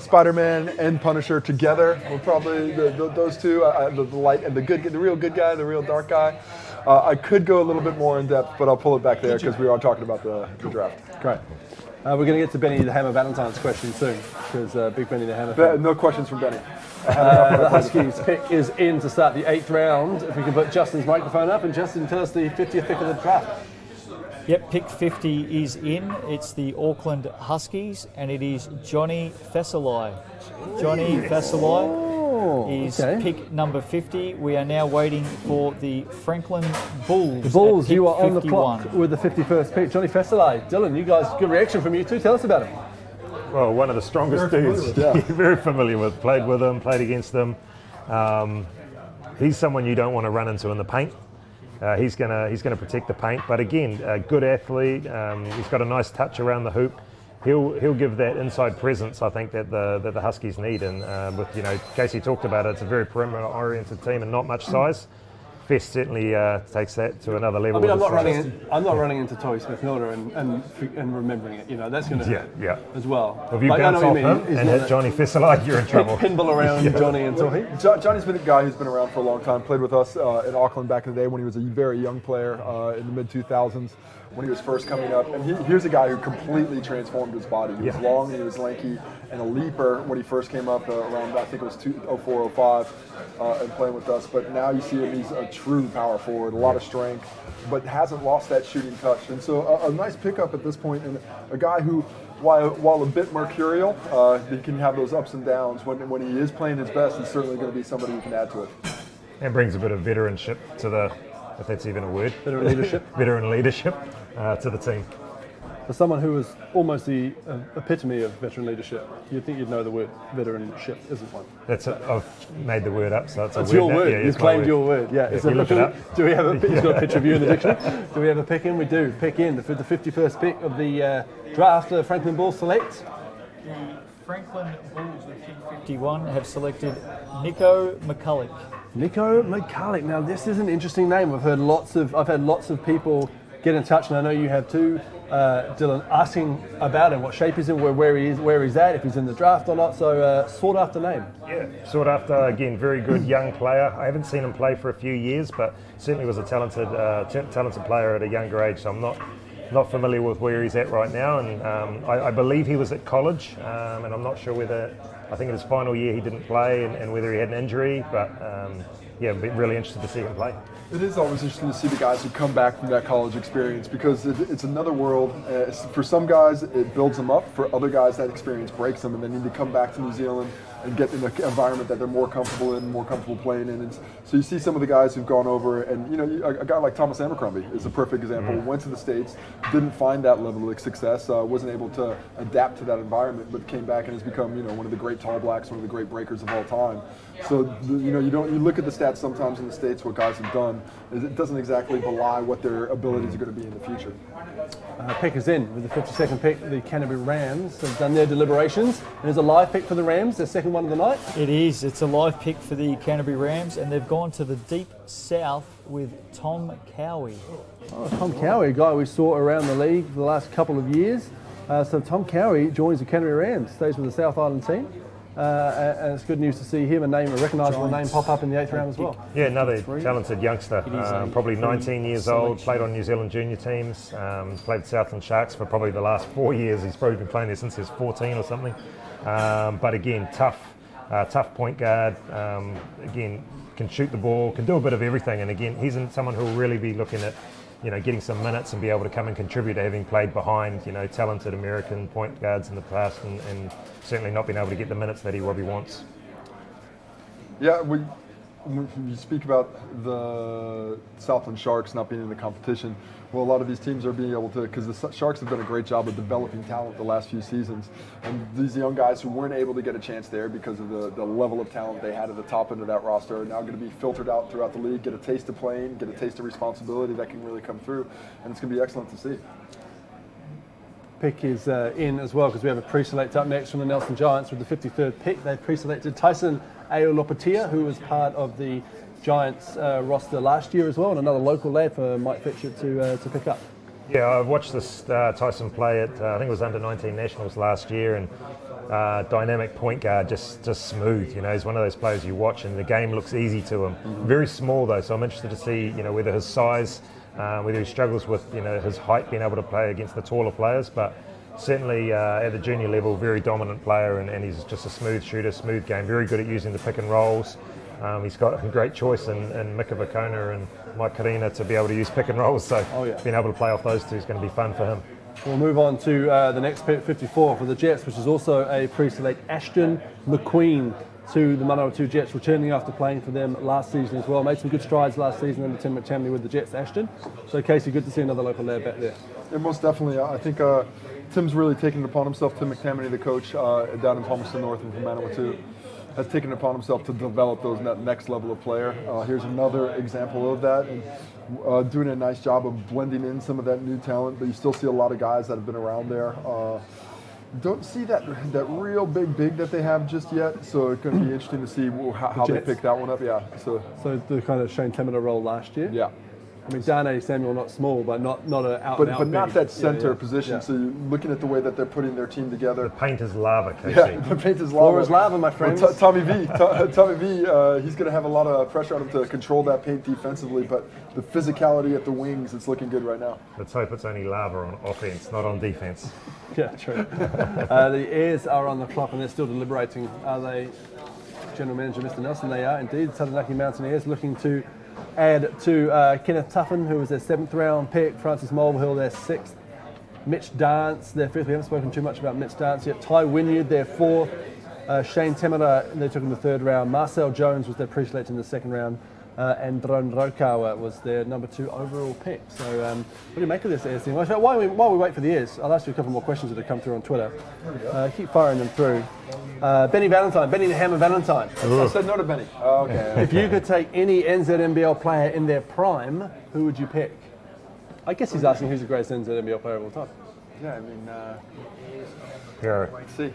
Spider-Man and Punisher together were probably those two. The light and the real good guy, the real dark guy. I could go a little bit more in depth, but I'll pull it back there because we are talking about the draft. Great. We're going to get to Benny the Hammer Valentine's question soon, because Big Benny the Hammer fan. No questions from Benny. The Huskies pick is in to start the 8th round. If we can put Justin's microphone up, and Justin, tell us the 50th pick of the draft. Yep, pick 50 is in. It's the Auckland Huskies, and it is Johnny Fasalai. Johnny Fasalai. is okay. pick number 50. We are now waiting for the Franklin Bulls. The Bulls, at pick you are on 51. the clock with the 51st pick. Johnny Fesselay, Dylan, you guys, good reaction from you too. Tell us about him. Well, one of the strongest dudes. Very familiar with. Played with him, played against him. He's someone you don't want to run into in the paint. He's gonna protect the paint. But again, a good athlete. He's got a nice touch around the hoop. He'll give that inside presence, I think, that the Huskies need. And with Casey talked about it. It's a very perimeter-oriented team and not much size. Fest certainly takes that to another level. I mean, I'm not running into Toby Smith-Miller and remembering it. That's going to yeah as well. If you bounce off him and hit Johnny Fesselay, you're in trouble. Pinball around Johnny and Toby. Johnny's been a guy who's been around for a long time. Played with us in Auckland back in the day when he was a very young player in the mid-2000s. When he was first coming up, and here's a guy who completely transformed his body. He was long, he was lanky, and a leaper when he first came up around, I think it was 04, 05, and playing with us. But now you see him, he's a true power forward, a lot of strength, but hasn't lost that shooting touch. And so a nice pickup at this point, and a guy who, while a bit mercurial, he can have those ups and downs. When he is playing his best, he's certainly going to be somebody who can add to it. And brings a bit of veteranship to the, if that's even a word. Veteran leadership. Veteran leadership to the team. For someone who was almost the epitome of veteran leadership, you'd think you'd know the word veteranship isn't one. I've made the word up, so it's a word. Your word. Yeah, You've claimed your word. Yeah. If you look it up. Do we have a pick? He's got a picture of you in the dictionary. Do we have a pick in? We do. Pick in. The 51st pick of the draft, the Franklin Bulls select. The Franklin Bulls with pick 51 have selected Nico Mcculloch. Nico Mcculloch. Now this is an interesting name. I've had lots of people get in touch, and I know you have too, Dylan, asking about him, what shape he's in, where he's at, if he's in the draft or not. So sought after name. Yeah, sought after, again, very good young player. I haven't seen him play for a few years, but certainly was a talented player at a younger age. So I'm not familiar with where he's at right now, and I believe he was at college, and I'm not sure whether, I think in his final year he didn't play, and whether he had an injury, but I'd be really interested to see him play. It is always interesting to see the guys who come back from that college experience, because it's another world. For some guys, it builds them up. For other guys, that experience breaks them, and they need to come back to New Zealand and get in an environment that they're more comfortable in, more comfortable playing in. And so you see some of the guys who've gone over, and a guy like Thomas Abercrombie is a perfect example. Went to the States, didn't find that level of success, wasn't able to adapt to that environment, but came back and has become one of the great tall blacks, one of the great breakers of all time. So you look at the stats sometimes in the States, what guys have done, it doesn't exactly belie what their abilities are going to be in the future. Pick is in with the 52nd pick. The Canterbury Rams have done their deliberations. And there's a live pick for the Rams, their second one of the night. It is. It's a live pick for the Canterbury Rams, and they've gone to the deep south with Tom Carey. Oh, Tom Carey, a guy we saw around the league for the last couple of years. So Tom Carey joins the Canterbury Rams, stays with the South Island team. And it's good news to see him, a recognisable name pop up in the 8th round as well. Yeah, another talented youngster, probably 19 years old, played on New Zealand junior teams, played Southland Sharks for probably the last 4 years. He's probably been playing there since he was 14 or something. But again, tough point guard, again, can shoot the ball, can do a bit of everything. And again, he's someone who will really be looking at getting some minutes and be able to come and contribute, having played behind, talented American point guards in the past, and certainly not being able to get the minutes that he wants. Yeah, when you speak about the Southland Sharks not being in the competition, well, a lot of these teams are being able to, because the Sharks have done a great job of developing talent the last few seasons. And these young guys who weren't able to get a chance there because of the level of talent they had at the top end of that roster are now going to be filtered out throughout the league, get a taste of playing, get a taste of responsibility that can really come through. And it's going to be excellent to see. Pick is in as well, because we have a pre-select up next from the Nelson Giants with the 53rd pick. They pre-selected Tyson Aolopatia, who was part of the Giants roster last year as well, and another local lad for Mike Fitchett to pick up. Yeah, I watched this Tyson play at I think it was under-19 Nationals last year, and dynamic point guard, just smooth. He's one of those players you watch and the game looks easy to him. Very small though, so I'm interested to see whether his size, whether he struggles with his height, being able to play against the taller players, but certainly at the junior level, very dominant player, and he's just a smooth shooter, smooth game, very good at using the pick and rolls. He's got a great choice in Mika Vakona and Mike Karina to be able to use pick and rolls, so being able to play off those two is going to be fun for him. We'll move on to the next pick, 54 for the Jets, which is also a pre-select. Ashton McQueen to the Manawatu Jets, returning after playing for them last season as well. Made some good strides last season under Tim McChamley with the Jets, Ashton. So, Casey, good to see another local lad back there. Yeah, most definitely. I think Tim's really taken it upon himself. Tim McChamley, the coach down in Palmerston North and from Manawatu, has taken it upon himself to develop that next level of player. Here's another example of that, and doing a nice job of blending in some of that new talent, but you still see a lot of guys that have been around there. Don't see that real big that they have just yet, so it's going to be interesting to see how they pick that one up. Yeah. So the kind of Shane Timmer role last year. Yeah. I mean, Darnay Samuel, not small, but not an out. But not that center position. Yeah. So you're looking at the way that they're putting their team together. The paint is lava, Casey. Yeah, the paint is lava. Floor is lava, my friends. Well, Tommy V, he's going to have a lot of pressure on him to control that paint defensively, but the physicality at the wings, it's looking good right now. Let's hope it's only lava on offense, not on defense. Yeah, true. The Airs are on the clock and they're still deliberating. Are they, General Manager Mr. Nelson? They are indeed. Taranaki Mountaineers looking to add to Kenneth Tuffin, who was their 7th round pick, Francis Mulvihill, their 6th, Mitch Dance, their 5th. We haven't spoken too much about Mitch Dance yet. Ty Wynyard, their 4th. Shane Temera, they took in the 3rd round. Marcel Jones was their pre-select in the 2nd round. And Drone Rokawa was their number 2 overall pick. So what do you make of this Airs thing? While we wait for the Airs, I'll ask you a couple more questions that have come through on Twitter. Keep firing them through. Benny the Hammer Valentine. I said no to Benny. Okay. If you could take any NZNBL player in their prime, who would you pick? I guess he's asking who's the greatest NZNBL player of all time. Yeah, I mean, Carey. let's see.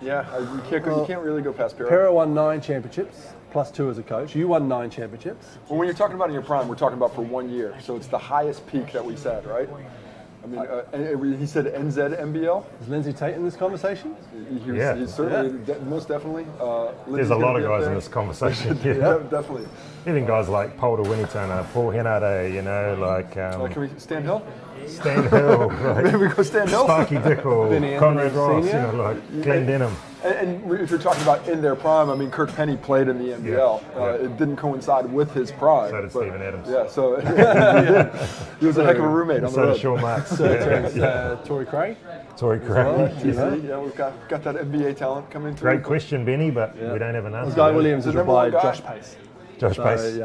Yeah, you can't really go past Pero. Pero won 9 championships, plus 2 as a coach. You won 9 championships. Well, when you're talking about in your prime, we're talking about for 1 year. So it's the highest peak that we said, right? I mean, he said NZNBL. Is Lindsay Tate in this conversation? He's certainly, most definitely. There's a lot of guys in this conversation. Yeah, definitely. Even guys like Paul DeWinnie-Turner, Paul Henade, Can we Stan Hill? Stan Hill, Maybe we go Stan Hill. Sparky Dickel, Conrad Ross, Glenn Denham. And if you're talking about in their prime, I mean, Kirk Penny played in the NBL. It didn't coincide with his prime. So did Stephen Adams. Yeah, so he was a heck of a roommate on the road. So did Sean Marks. Tory Craig? Tory Craig. Yeah, we've got that NBA talent coming through. Great question, Benny, but we don't have an answer. Guy Williams has replied Josh Pace. Josh Pace.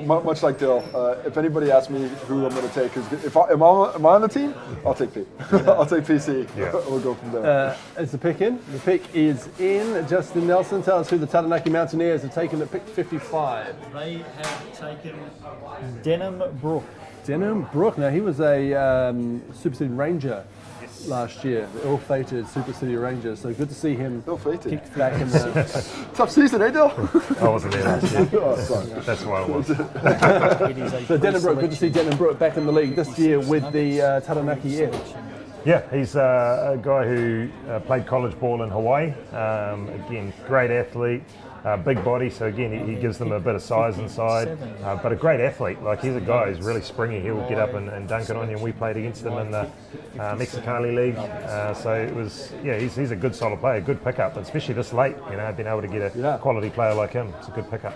Much like Dill, if anybody asks me who I'm going to take, am I on the team? I'll take P. I'll take PC. Yeah. We'll go from there. Is the pick in? The pick is in. Justin Nelson, tell us who the Taranaki Mountaineers have taken at pick 55. They have taken Denham Brook. Denham Brook. Now, he was a Super City Ranger last year, the ill-fated Super City Rangers. So good to see him ill-fated back in the tough season, eh, Dill? I wasn't there last year. Sorry. That's why I was. So Denham Brook, good to see Denham Brook back in the league this year with the Taranaki Air. Yeah, he's a guy who played college ball in Hawaii. Again, great athlete. Big body, so again he gives them a bit of size inside, but a great athlete. Like, he's a guy who's really springy. He'll get up and dunk it on you. And we played against him in the Mexicali League, so it was he's a good solid player, good pickup, especially this late. Being able to get a quality player like him, it's a good pickup.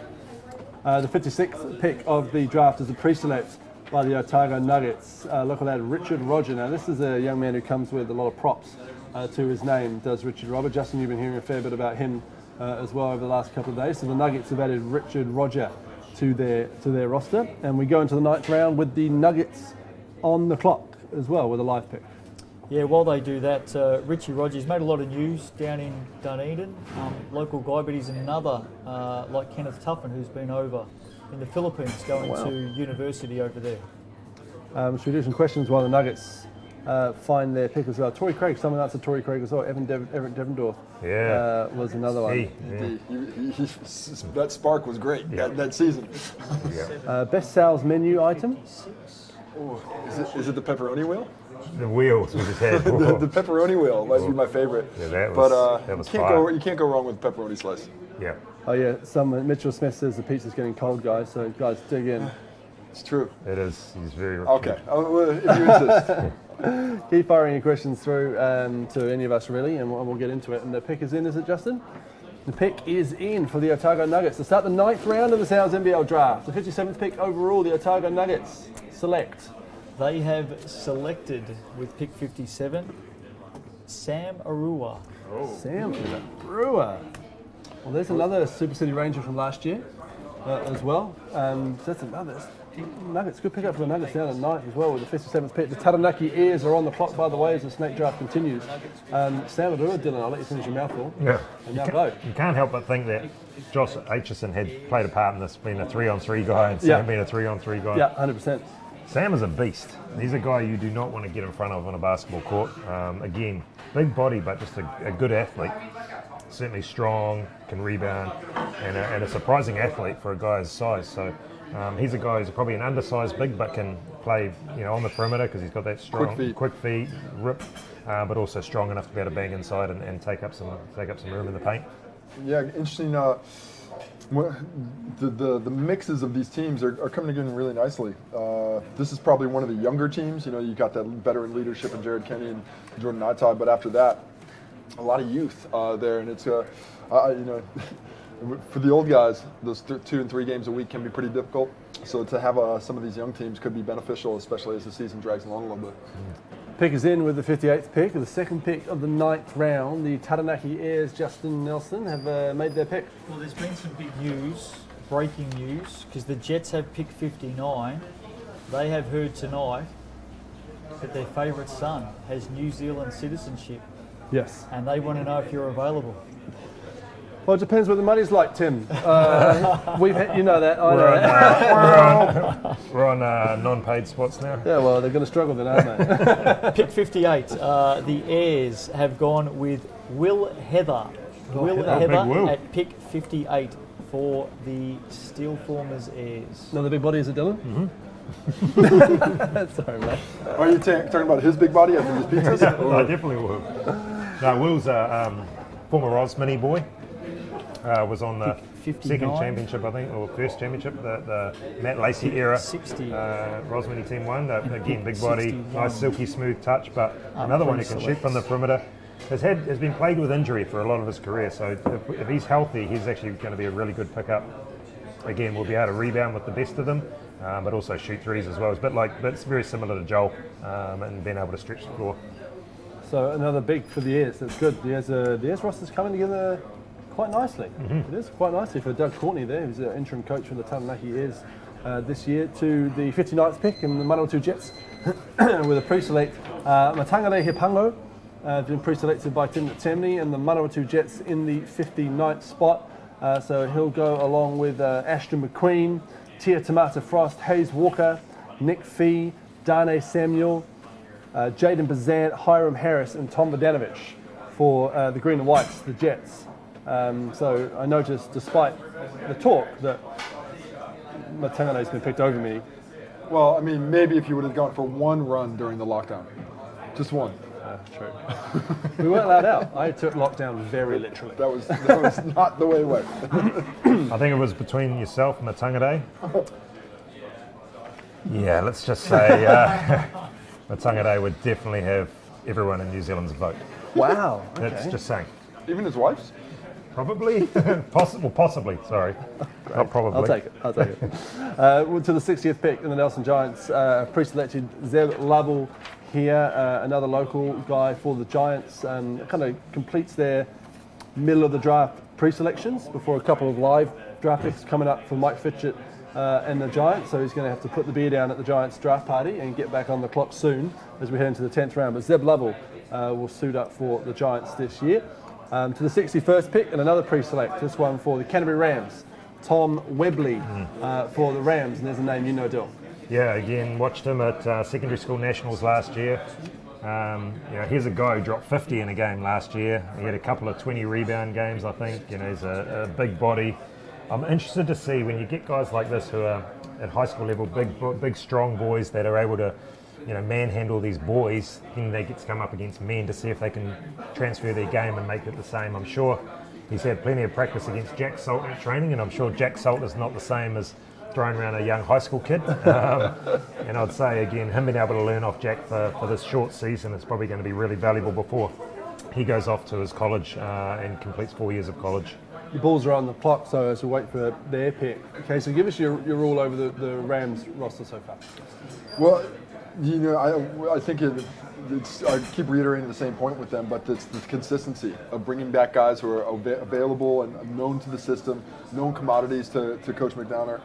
The 56th pick of the draft is a pre-select by the Otago Nuggets. Local lad Richard Roger. Now this is a young man who comes with a lot of props to his name. Does Richard Roger? Justin, you've been hearing a fair bit about him as well over the last couple of days. So the Nuggets have added Richard Roger to their roster, and we go into the 9th round with the Nuggets on the clock as well with a live pick. Yeah, while they do that, Richie Rogers made a lot of news down in Dunedin. Local guy, but he's another like Kenneth Tuffin, who's been over in the Philippines going to university over there. Should we do some questions while the Nuggets find their pick as well? Tory Craig, someone answered Tory Craig as well. Everett Devendorf was another one. That spark was great that season. Best sales menu item? Is it the pepperoni wheel? The wheels we just had. the pepperoni wheel might be my favorite. Yeah, that was you can't go wrong with pepperoni slice. Yeah. Oh yeah, Mitchell Smith says the pizza's getting cold, guys. So guys, dig in. It's true. It is. He's very okay. If you insist. Keep firing your questions through to any of us really, and we'll get into it. And the pick is in, is it, Justin? The pick is in for the Otago Nuggets to start the 9th round of the Sal's NBL Draft. The 57th pick overall, the Otago Nuggets select. They have selected with pick 57, Sam Arua. Sam Arua. Well, there's another Super City Ranger from last year as well. So that's another. Nuggets, good pick up for the Nuggets down at 9th as well with the 57th pick. The Taranaki Airs are on the clock, by the way, as the snake draft continues. Sounded good, Dylan. I'll let you finish your mouthful. Yeah. And now go. You can't help but think that Josh Aitchison had played a part in this, being a 3-on-3 guy, and Sam being a 3-on-3 guy. Yeah, 100%. Sam is a beast. He's a guy you do not want to get in front of on a basketball court. Again, big body, but just a good athlete. Certainly strong, can rebound, and a surprising athlete for a guy his size. So he's a guy who's probably an undersized big, but can play on the perimeter because he's got that strong, quick feet, rip, but also strong enough to be able to bang inside and take up some room in the paint. Yeah, interesting. The mixes of these teams are coming together really nicely. This is probably one of the younger teams. You got that veteran leadership in Jared Kenny and Jordan Itai, but after that, a lot of youth there, and it's for the old guys, those 2 and 3 games a week can be pretty difficult. So to have some of these young teams could be beneficial, especially as the season drags along a little bit. Pick is in with the 58th pick, the second pick of the 9th round. The Taranaki Airs, Justin Nelson, have made their pick. Well, there's been some big news, breaking news, because the Jets have pick 59. They have heard tonight that their favourite son has New Zealand citizenship. Yes. And they want to know if you're available. Well, it depends what the money's like, Tim. We've had, that. We're on non-paid spots now. Yeah, well, they're going to struggle then, aren't they? Pick 58. The Airs have gone with Will Heather. Will Heather at pick 58 for the Steelformers Airs. Another big body, is it, Dylan? Mm-hmm. Sorry, mate. Are you talking about his big body after his pizzas? I definitely will. No, Will's a former Roz mini boy. Was on the second championship, I think, or first championship, the Matt Lacey era. 60. Rosmini team won. Again, big body, 61. Nice silky smooth touch, but another one who can shoot from the perimeter. Has been plagued with injury for a lot of his career, so if he's healthy, he's actually going to be a really good pickup. Again, we'll be able to rebound with the best of them, but also shoot threes as well. It's very similar to Joel, and being able to stretch the floor. So another big for the Airs. That's good. The Airs roster's coming together quite nicely. Mm-hmm. It is quite nicely for Doug Courtney there, who's the interim coach for the Taranaki Airs this year, to the 59th pick in the Manawatu Jets with a pre-select. Matangare Hipango has been pre-selected by Tim Tamney, and the Manawatu Jets in the 59th spot. So he'll go along with Ashton McQueen, Tia Tamata Frost, Hayes Walker, Nick Fee, Dane Samuel, Jaden Bazant, Hiram Harris, and Tom Vodanovich for the Green and Whites, the Jets. So I noticed, despite the talk, that Matangane's been picked over me. Well, I mean, maybe if you would have gone for one run during the lockdown. Just one. True. We weren't allowed out. I took lockdown very literally. That was not the way it went. I think it was between yourself and Matangane. Yeah, let's just say Matangane would definitely have everyone in New Zealand's vote. Wow. Okay. That's just saying. Even his wife's? Probably. Possibly, sorry. Great. Not probably. I'll take it. To the 60th pick in the Nelson Giants, pre-selected Zeb Lovell here, another local guy for the Giants. Kind of completes their middle of the draft pre-selections before a couple of live draft picks coming up for Mike Fitchett and the Giants. So he's going to have to put the beer down at the Giants draft party and get back on the clock soon as we head into the 10th round. But Zeb Lovell will suit up for the Giants this year. To the 61st pick and another pre-select, this one for the Canterbury Rams, Tom Webley for the Rams, and there's a name you know, Dill. Yeah, again, watched him at secondary school nationals last year. Here's a guy who dropped 50 in a game last year. He had a couple of 20 rebound games, I think. He's a big body. I'm interested to see when you get guys like this who are at high school level, big strong boys that are able to manhandle these boys, then they get to come up against men to see if they can transfer their game and make it the same. I'm sure he's had plenty of practice against Jack Salt at training, and I'm sure Jack Salt is not the same as throwing around a young high school kid. And I'd say, again, him being able to learn off Jack for this short season is probably going to be really valuable before he goes off to his college and completes 4 years of college. The Bulls are on the clock, so as we wait for their pick. Okay, so give us your rule over the Rams roster so far. Well, You know, I think I keep reiterating the same point with them, but it's the consistency of bringing back guys who are available and known to the system, known commodities to Coach McDonough.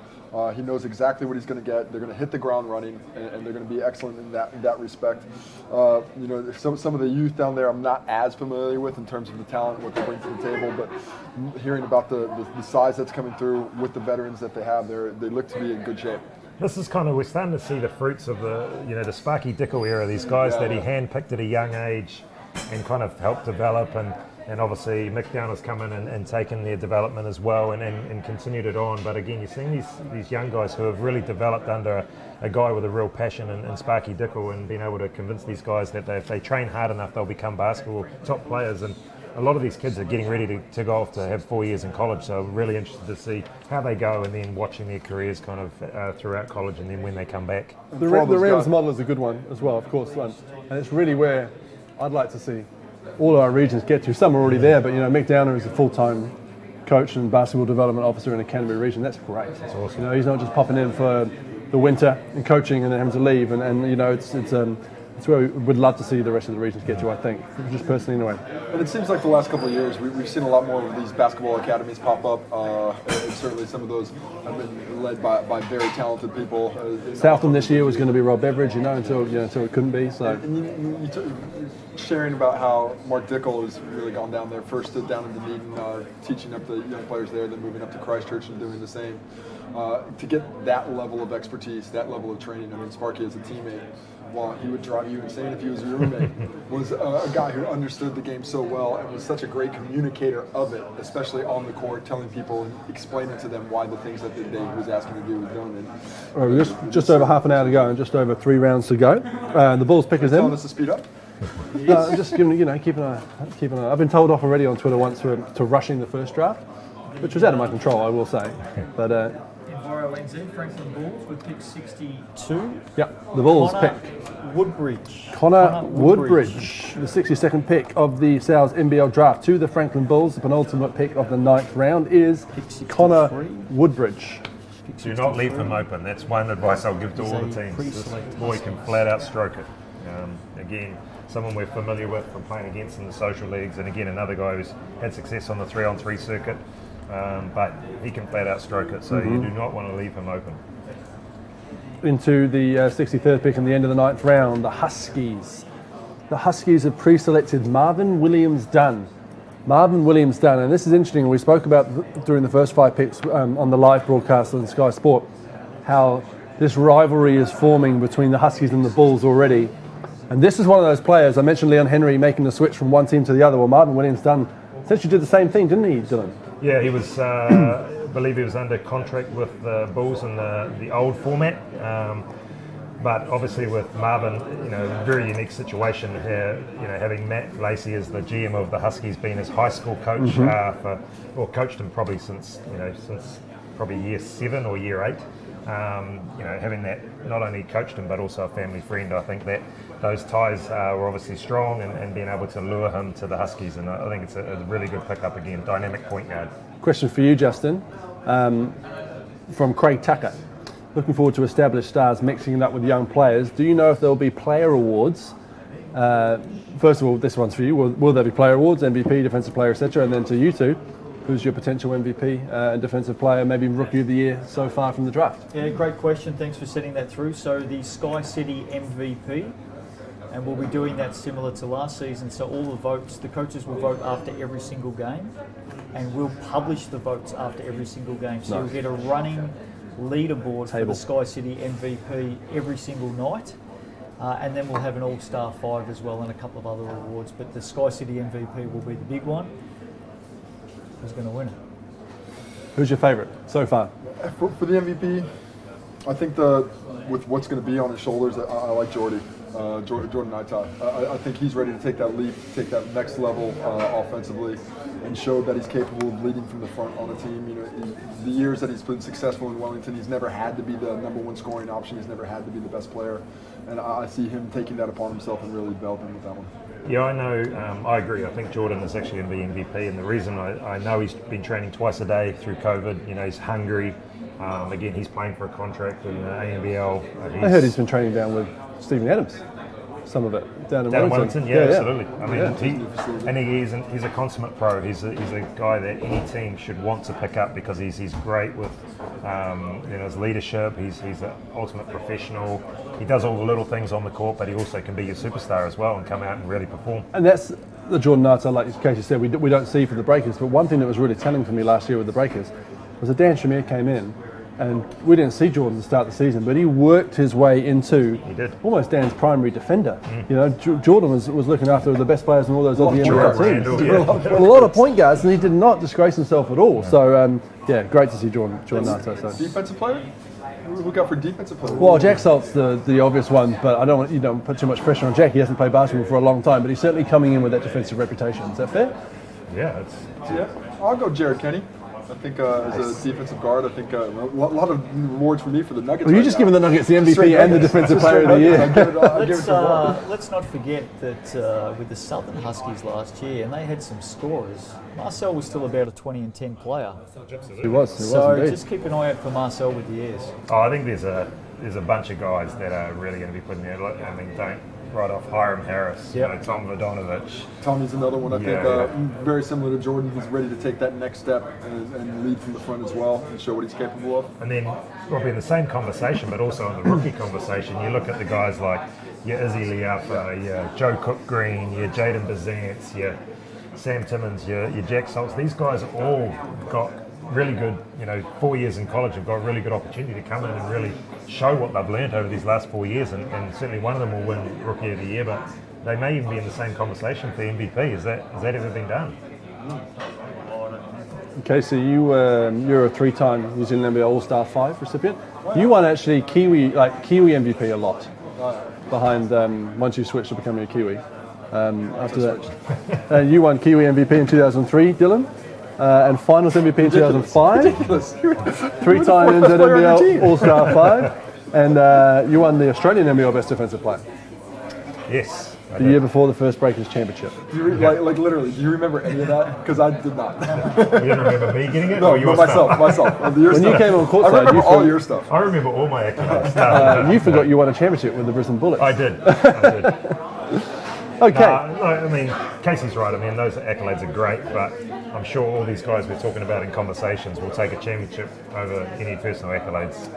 He knows exactly what he's going to get. They're going to hit the ground running, and they're going to be excellent in that respect. You know, some of the youth down there I'm not as familiar with in terms of the talent and what they bring to the table, but hearing about the size that's coming through with the veterans that they have, they look to be in good shape. This is kind of, we're starting to see the fruits of the Sparky Dickel era, these guys that he handpicked at a young age and kind of helped develop, and obviously Mick Down has come in and taken their development as well and continued it on. But again, you're seeing these young guys who have really developed under a guy with a real passion in Sparky Dickel, and being able to convince these guys that if they train hard enough, they'll become basketball top players. And a lot of these kids are getting ready to go off to have 4 years in college, so I'm really interested to see how they go, and then watching their careers kind of throughout college and then when they come back. The Rams model is a good one as well, of course, and it's really where I'd like to see all our regions get to. Some are already there, but you know, Mick Downer is a full-time coach and basketball development officer in the Canterbury region. That's great. That's awesome. You know, he's not just popping in for the winter and coaching and then having to leave, and you know, it's where we would love to see the rest of the regions get to, I think, just personally anyway. And it seems like the last couple of years we've seen a lot more of these basketball academies pop up, and certainly some of those have been led by very talented people. Southland this year was going to be Rob Beveridge, you know, until it couldn't be. So. And sharing about how Mark Dickel has really gone down there, first down in Dunedin, teaching up the young players there, then moving up to Christchurch and doing the same. To get that level of expertise, that level of training, I mean, Sparky as a teammate, while he would drive you insane if he was your roommate, was a guy who understood the game so well and was such a great communicator of it, especially on the court, telling people and explaining to them why the things that he was asking to do was done. Just over half an hour to go and just over 3 rounds to go. The Bulls pick is in. Telling us to speed up? I'm just giving, keeping an eye. I've been told off already on Twitter once to rushing the first draft, which was out of my control, I will say. But NZ, Franklin Bulls with pick 62. Yep, the Bulls pick Connor Woodbridge, the 62nd pick of the Sal's NBL Draft to the Franklin Bulls. The penultimate pick of the 9th round is Connor Woodbridge. Do not leave him open. That's one advice I'll give to all the teams. This boy can flat out stroke it. Again, someone we're familiar with from playing against in the social leagues, and again, another guy who's had success on the 3-on-3 circuit. But he can flat out stroke it, so you do not want to leave him open. Into the 63rd pick in the end of the 9th round, the Huskies. The Huskies have pre-selected Marvin Williams Dunn. And this is interesting. We spoke about during the first 5 picks on the live broadcast on Sky Sport, how this rivalry is forming between the Huskies and the Bulls already. And this is one of those players. I mentioned Leon Henry making the switch from one team to the other. Well, Marvin Williams Dunn essentially did the same thing, didn't he, Dylan? Yeah, he was, I believe he was under contract with the Bulls in the old format. But obviously with Marvin, very unique situation here, having Matt Lacey as the GM of the Huskies, being his high school coach, coached him probably since probably year 7 or year 8. Having that, not only coached him but also a family friend, I think that those ties were obviously strong, and being able to lure him to the Huskies, and I think it's a really good pickup again, dynamic point guard. Question for you, Justin, from Craig Tucker. Looking forward to established stars mixing it up with young players. Do you know if there will be player awards? First of all, this one's for you. Will there be player awards, MVP, defensive player, etc.? And then to you two, who's your potential MVP and defensive player, maybe rookie of the year so far from the draft? Yeah, great question. Thanks for setting that through. So the Sky City MVP, and we'll be doing that similar to last season. So all the votes, the coaches will vote after every single game, and we'll publish the votes after every single game. So you'll get a running leaderboard for the Sky City MVP every single night. And then we'll have an All-Star 5 as well and a couple of other awards. But the Sky City MVP will be the big one. Who's going to win it? Who's your favourite so far? For the MVP, I think with what's going to be on his shoulders, I like Jordan Naitai. I think he's ready to take that leap, take that next level offensively, and show that he's capable of leading from the front on a team. The years that he's been successful in Wellington, he's never had to be the number one scoring option. He's never had to be the best player, and I see him taking that upon himself and really developing with that one. Yeah, I know. I agree. I think Jordan is actually going to be MVP, and the reason I know he's been training twice a day through COVID. He's hungry. Again, he's playing for a contract in the ANBL. I heard he's been training down with Stephen Adams, some of it down in Wellington, yeah, absolutely. I mean, Yeah. he's a consummate pro. He's a guy that any team should want to pick up because he's great with his leadership. He's an ultimate professional. He does all the little things on the court, but he also can be your superstar as well and come out and really perform. And that's the Jordan Nata, like Casey said, we don't see for the Breakers. But one thing that was really telling for me last year with the Breakers was that Dan Shamir came in, and we didn't see Jordan to start the season, but he worked his way into almost Dan's primary defender. You know, Jordan was looking after the best players in all those other NBL teams. A lot of point guards, and he did not disgrace himself at all. So, great to see Jordan Nata. So. Defensive player? Who we got for defensive player? Well, Jack Salt's the obvious one, but I don't want you don't put too much pressure on Jack. He hasn't played basketball for a long time, but he's certainly coming in with that defensive reputation. Is that fair? Yeah, I'll go Jared Kenny. I think as a defensive guard, I think a lot of rewards for me for the Nuggets. Well, you're just giving the Nuggets the MVP and the Defensive Player of the Year. Let's not forget that with the Southern Huskies last year, and they had some scorers. Marcel was still about a 20 and 10 player. He was So indeed. just keep an eye out for Marcel with the Airs. Oh, I think there's a bunch of guys that are really going to be putting there. I mean, don't write off Hiram Harris, Tom Vodonovich. Tommy's another one. I think very similar to Jordan. He's ready to take that next step and lead from the front as well and show what he's capable of. And then probably in the same conversation, but also in the rookie conversation, you look at the guys like your Izzy Liafa, your Joe Cook Green, your Jaden Bazance, your Sam Timmons, your Jack Saltz. These guys all got really good, 4 years in college have got a really good opportunity to come in and really show what they've learned over these last 4 years, and certainly one of them will win Rookie of the Year, but they may even be in the same conversation for MVP. Has that ever been done? Okay, so you're a three-time New Zealand NBL All-Star 5 recipient. You won actually Kiwi MVP a lot behind once you switched to becoming a Kiwi. After that, you won Kiwi MVP in 2003, Dylan. And Finals MVP in 2005. Three-time NBL All-Star 5. And you won the Australian NBL Best Defensive Player. Yes. The year before the first Breakers Championship. Like literally, do you remember any of that? Because I did not. You don't remember me getting it? No, or your myself. When you came on courtside, I remember all your stuff. I remember all my accolades. You forgot you won a championship with the Brisbane Bullets. I did. Okay. No, I mean, Casey's right. I mean, those accolades are great, but I'm sure all these guys we're talking about in conversations will take a championship over any personal accolades.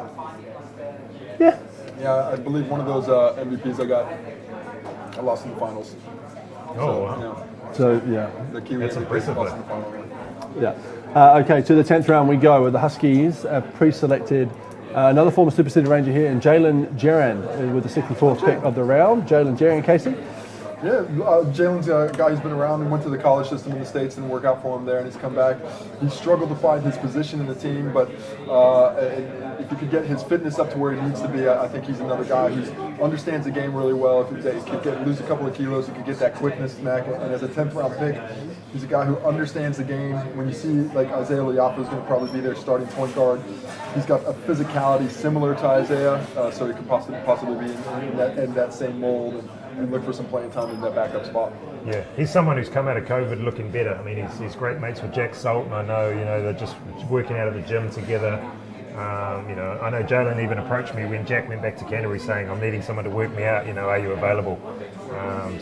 Yeah. Yeah, I believe one of those MVPs I lost in the finals. Oh, wow. So, yeah. The Kiwi That's MVP impressive, lost in the final. Yeah. Okay, to the 10th round we go with the Huskies pre-selected another former Super City Ranger here, and Jalen Geran with the 64th pick of the round. Jalen Geran, Casey? Yeah, Jalen's a guy who's been around and went to the college system in the States, didn't work out for him there, and he's come back. He struggled to find his position in the team, but if he could get his fitness up to where he needs to be, I think he's another guy who understands the game really well. If he could lose a couple of kilos, he could get that quickness back, and as a 10th round pick, he's a guy who understands the game. When you see like Isaiah Liafa is going to probably be their starting point guard, he's got a physicality similar to Isaiah, so he could possibly be in that same mold and look for some playing time in that backup spot. Yeah, he's someone who's come out of COVID looking better. I mean, he's great mates with Jack Salt, and I know, they're just working out of the gym together. I know Jalen even approached me when Jack went back to Canterbury saying, I'm needing someone to work me out, are you available?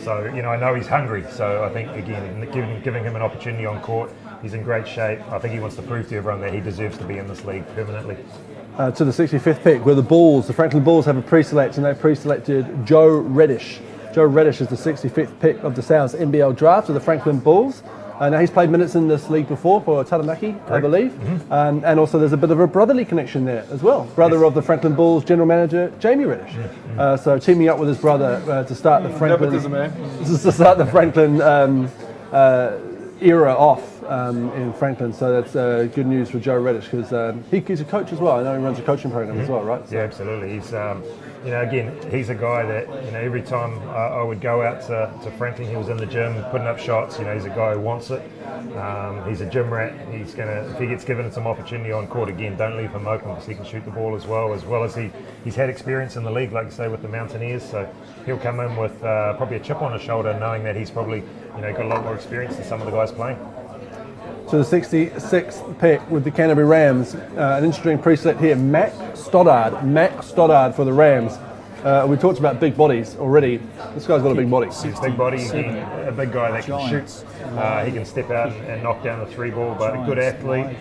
So I know he's hungry. So I think, again, giving him an opportunity on court, he's in great shape. I think he wants to prove to everyone that he deserves to be in this league permanently. To the 65th pick, where the Franklin Bulls have a pre-select, and they pre-selected Joe Reddish. Joe Reddish is the 65th pick of the South's NBL Draft of the Franklin Bulls. Now he's played minutes in this league before for Taranaki, I believe. Mm-hmm. And also there's a bit of a brotherly connection there as well. Brother of the Franklin Bulls general manager, Jamie Reddish. Mm-hmm. So teaming up with his brother to start the Franklin... Nepotism, eh? To start the Franklin era off in Franklin. So that's good news for Joe Reddish, because he's a coach as well. I know he runs a coaching program as well, right? So. Yeah, absolutely. He's... again, he's a guy that, every time I would go out to Franklin, he was in the gym putting up shots. He's a guy who wants it. He's a gym rat. He's if he gets given some opportunity on court, again, don't leave him open, because he can shoot the ball as well as he's had experience in the league, like you say, with the Mountaineers. So he'll come in with probably a chip on his shoulder, knowing that he's probably, got a lot more experience than some of the guys playing. So the 66th pick with the Canterbury Rams, an interesting pre-select here, Mac Stoddard for the Rams. We talked about big bodies already. This guy's got a big body. He's a big body, a big guy that can shoot. He can step out and knock down the 3-ball, but a good athlete.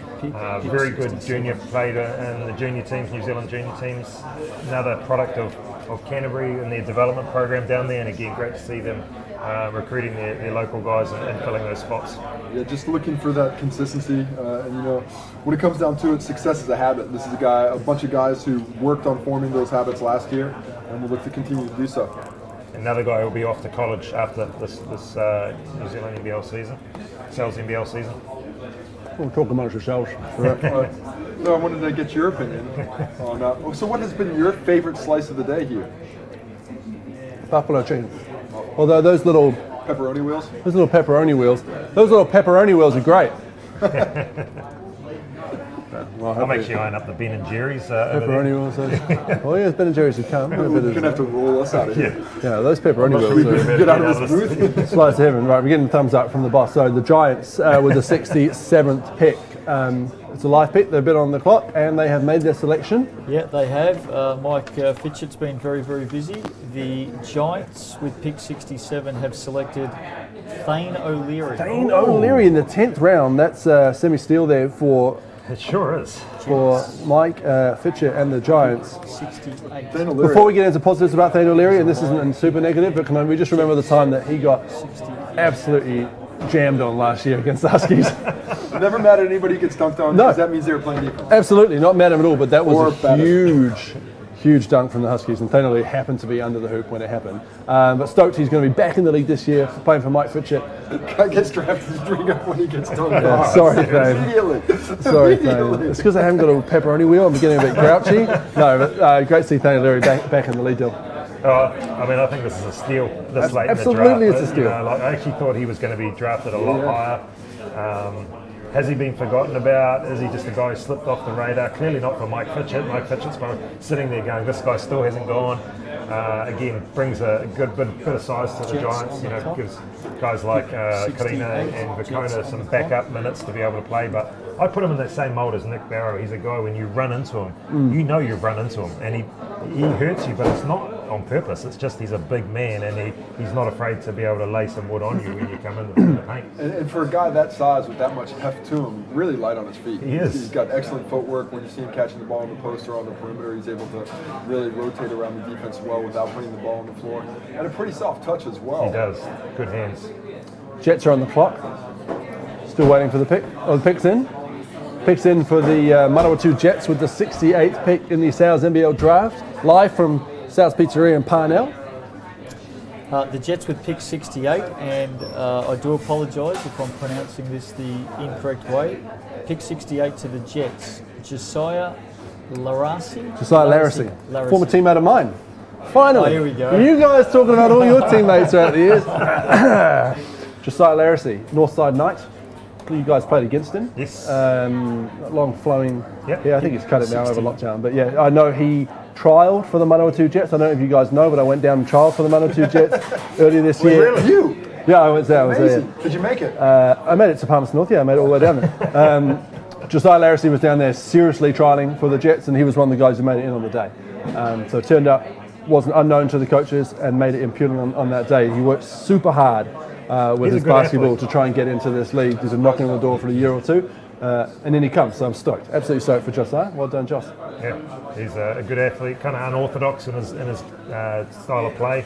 Very good junior, played in the junior teams, New Zealand junior teams. Another product of Canterbury and their development program down there, and again, great to see them recruiting their local guys and filling those spots. Yeah, just looking for that consistency, and you know, when it comes down to it, success is a habit. This is a bunch of guys who worked on forming those habits last year, and will look to continue to do so. Another guy will be off to college after this New Zealand NBL season, Sal's NBL season. We'll talk amongst yourselves. No, I wanted to get your opinion on. So, what has been your favorite slice of the day here? Buffalo chicken. Although those little pepperoni wheels. Those little pepperoni wheels are great. Well, I'm actually eyeing up the Ben and Jerry's. Pepperoni wheels. Oh yes, Ben and Jerry's have come. You're going to have to roll us out of here. Yeah, those pepperoni wheels. Get out of this booth. Slice of heaven. Right, we're getting a thumbs up from the boss. So the Giants with the 67th pick. It's a live pick. They've been on the clock and they have made their selection. Yeah, they have. Mike Fitchett's been very, very busy. The Giants with pick 67 have selected Thane O'Leary. Thane O'Leary in the 10th round. That's semi-steal there for. It sure is. For Mike Fitchett and the Giants. 68. Before we get into positives about Thane O'Leary, and this isn't super negative, but can we just remember the time that he got absolutely jammed on last year against the Huskies? Never mad at anybody who gets dunked on, because that means they were playing defense. Absolutely, not mad at him at all, but that was a huge dunk from the Huskies, and Thane O'Leary happened to be under the hoop when it happened. But stoked he's going to be back in the league this year, playing for Mike Fitchett. Guy gets drafted to bring up when he gets dunked on. Sorry, Thane. Immediately. Sorry, Thane. It's because I haven't got a pepperoni wheel. I'm getting a bit grouchy. No, but great to see Thane O'Leary back in the lead deal. I mean, I think this is a steal this late in the draft. Absolutely, it's a steal. You know, I actually thought he was going to be drafted a lot higher. Has he been forgotten about? Is he just a guy who slipped off the radar? Clearly not for Mike Fitchett. Mike Fitchett's sitting there going, this guy still hasn't gone. Again, brings a good bit of size to the Giants. You know, gives guys like Karina and Vicona some backup minutes to be able to play. But I put him in that same mould as Nick Barrow. He's a guy when you run into him, you know you've run into him, and he hurts you, but it's not on purpose. It's just he's a big man, and he's not afraid to be able to lay some wood on you when you come in the paint. And for a guy that size with that much heft to him, really light on his feet. He is. He's got excellent footwork. When you see him catching the ball on the post or on the perimeter, he's able to really rotate around the defense well without putting the ball on the floor. And a pretty soft touch as well. He does. Good hands. Jets are on the clock. Still waiting for the pick. Oh, the pick's in. Pick's in for the Manawatu Jets with the 68th pick in the Sal's NBL Draft. Live from Sal's Pizzeria in Parnell. The Jets with pick 68, and I do apologise if I'm pronouncing this the incorrect way. Pick 68 to the Jets. Josiah Larasi. Former teammate of mine. Finally. Oh, here we go. You guys talking about all your teammates throughout the years. Josiah Larasi, Northside Knight. You guys played against him. Yes. Long flowing. Yep. Yeah, I think he's cut it now over lockdown. But yeah, I know he trialled for the Manawatu Jets. I don't know if you guys know, but I went down and trialled for the Manawatu Jets earlier this year. Really? You? Yeah, I was there. Amazing. Did you make it? I made it to Palmerston North. Yeah, I made it all the way down there. Josiah Larasi was down there seriously trialling for the Jets, and he was one of the guys who made it in on the day. So it turned up, wasn't unknown to the coaches, and made it in purely on that day. He worked super hard with his basketball to try and get into this league. He's been knocking on the door for a year or two, and then he comes. So I'm stoked, absolutely stoked for Josiah. Well done, Joss. Yeah, he's a good athlete, kind of unorthodox in his style of play,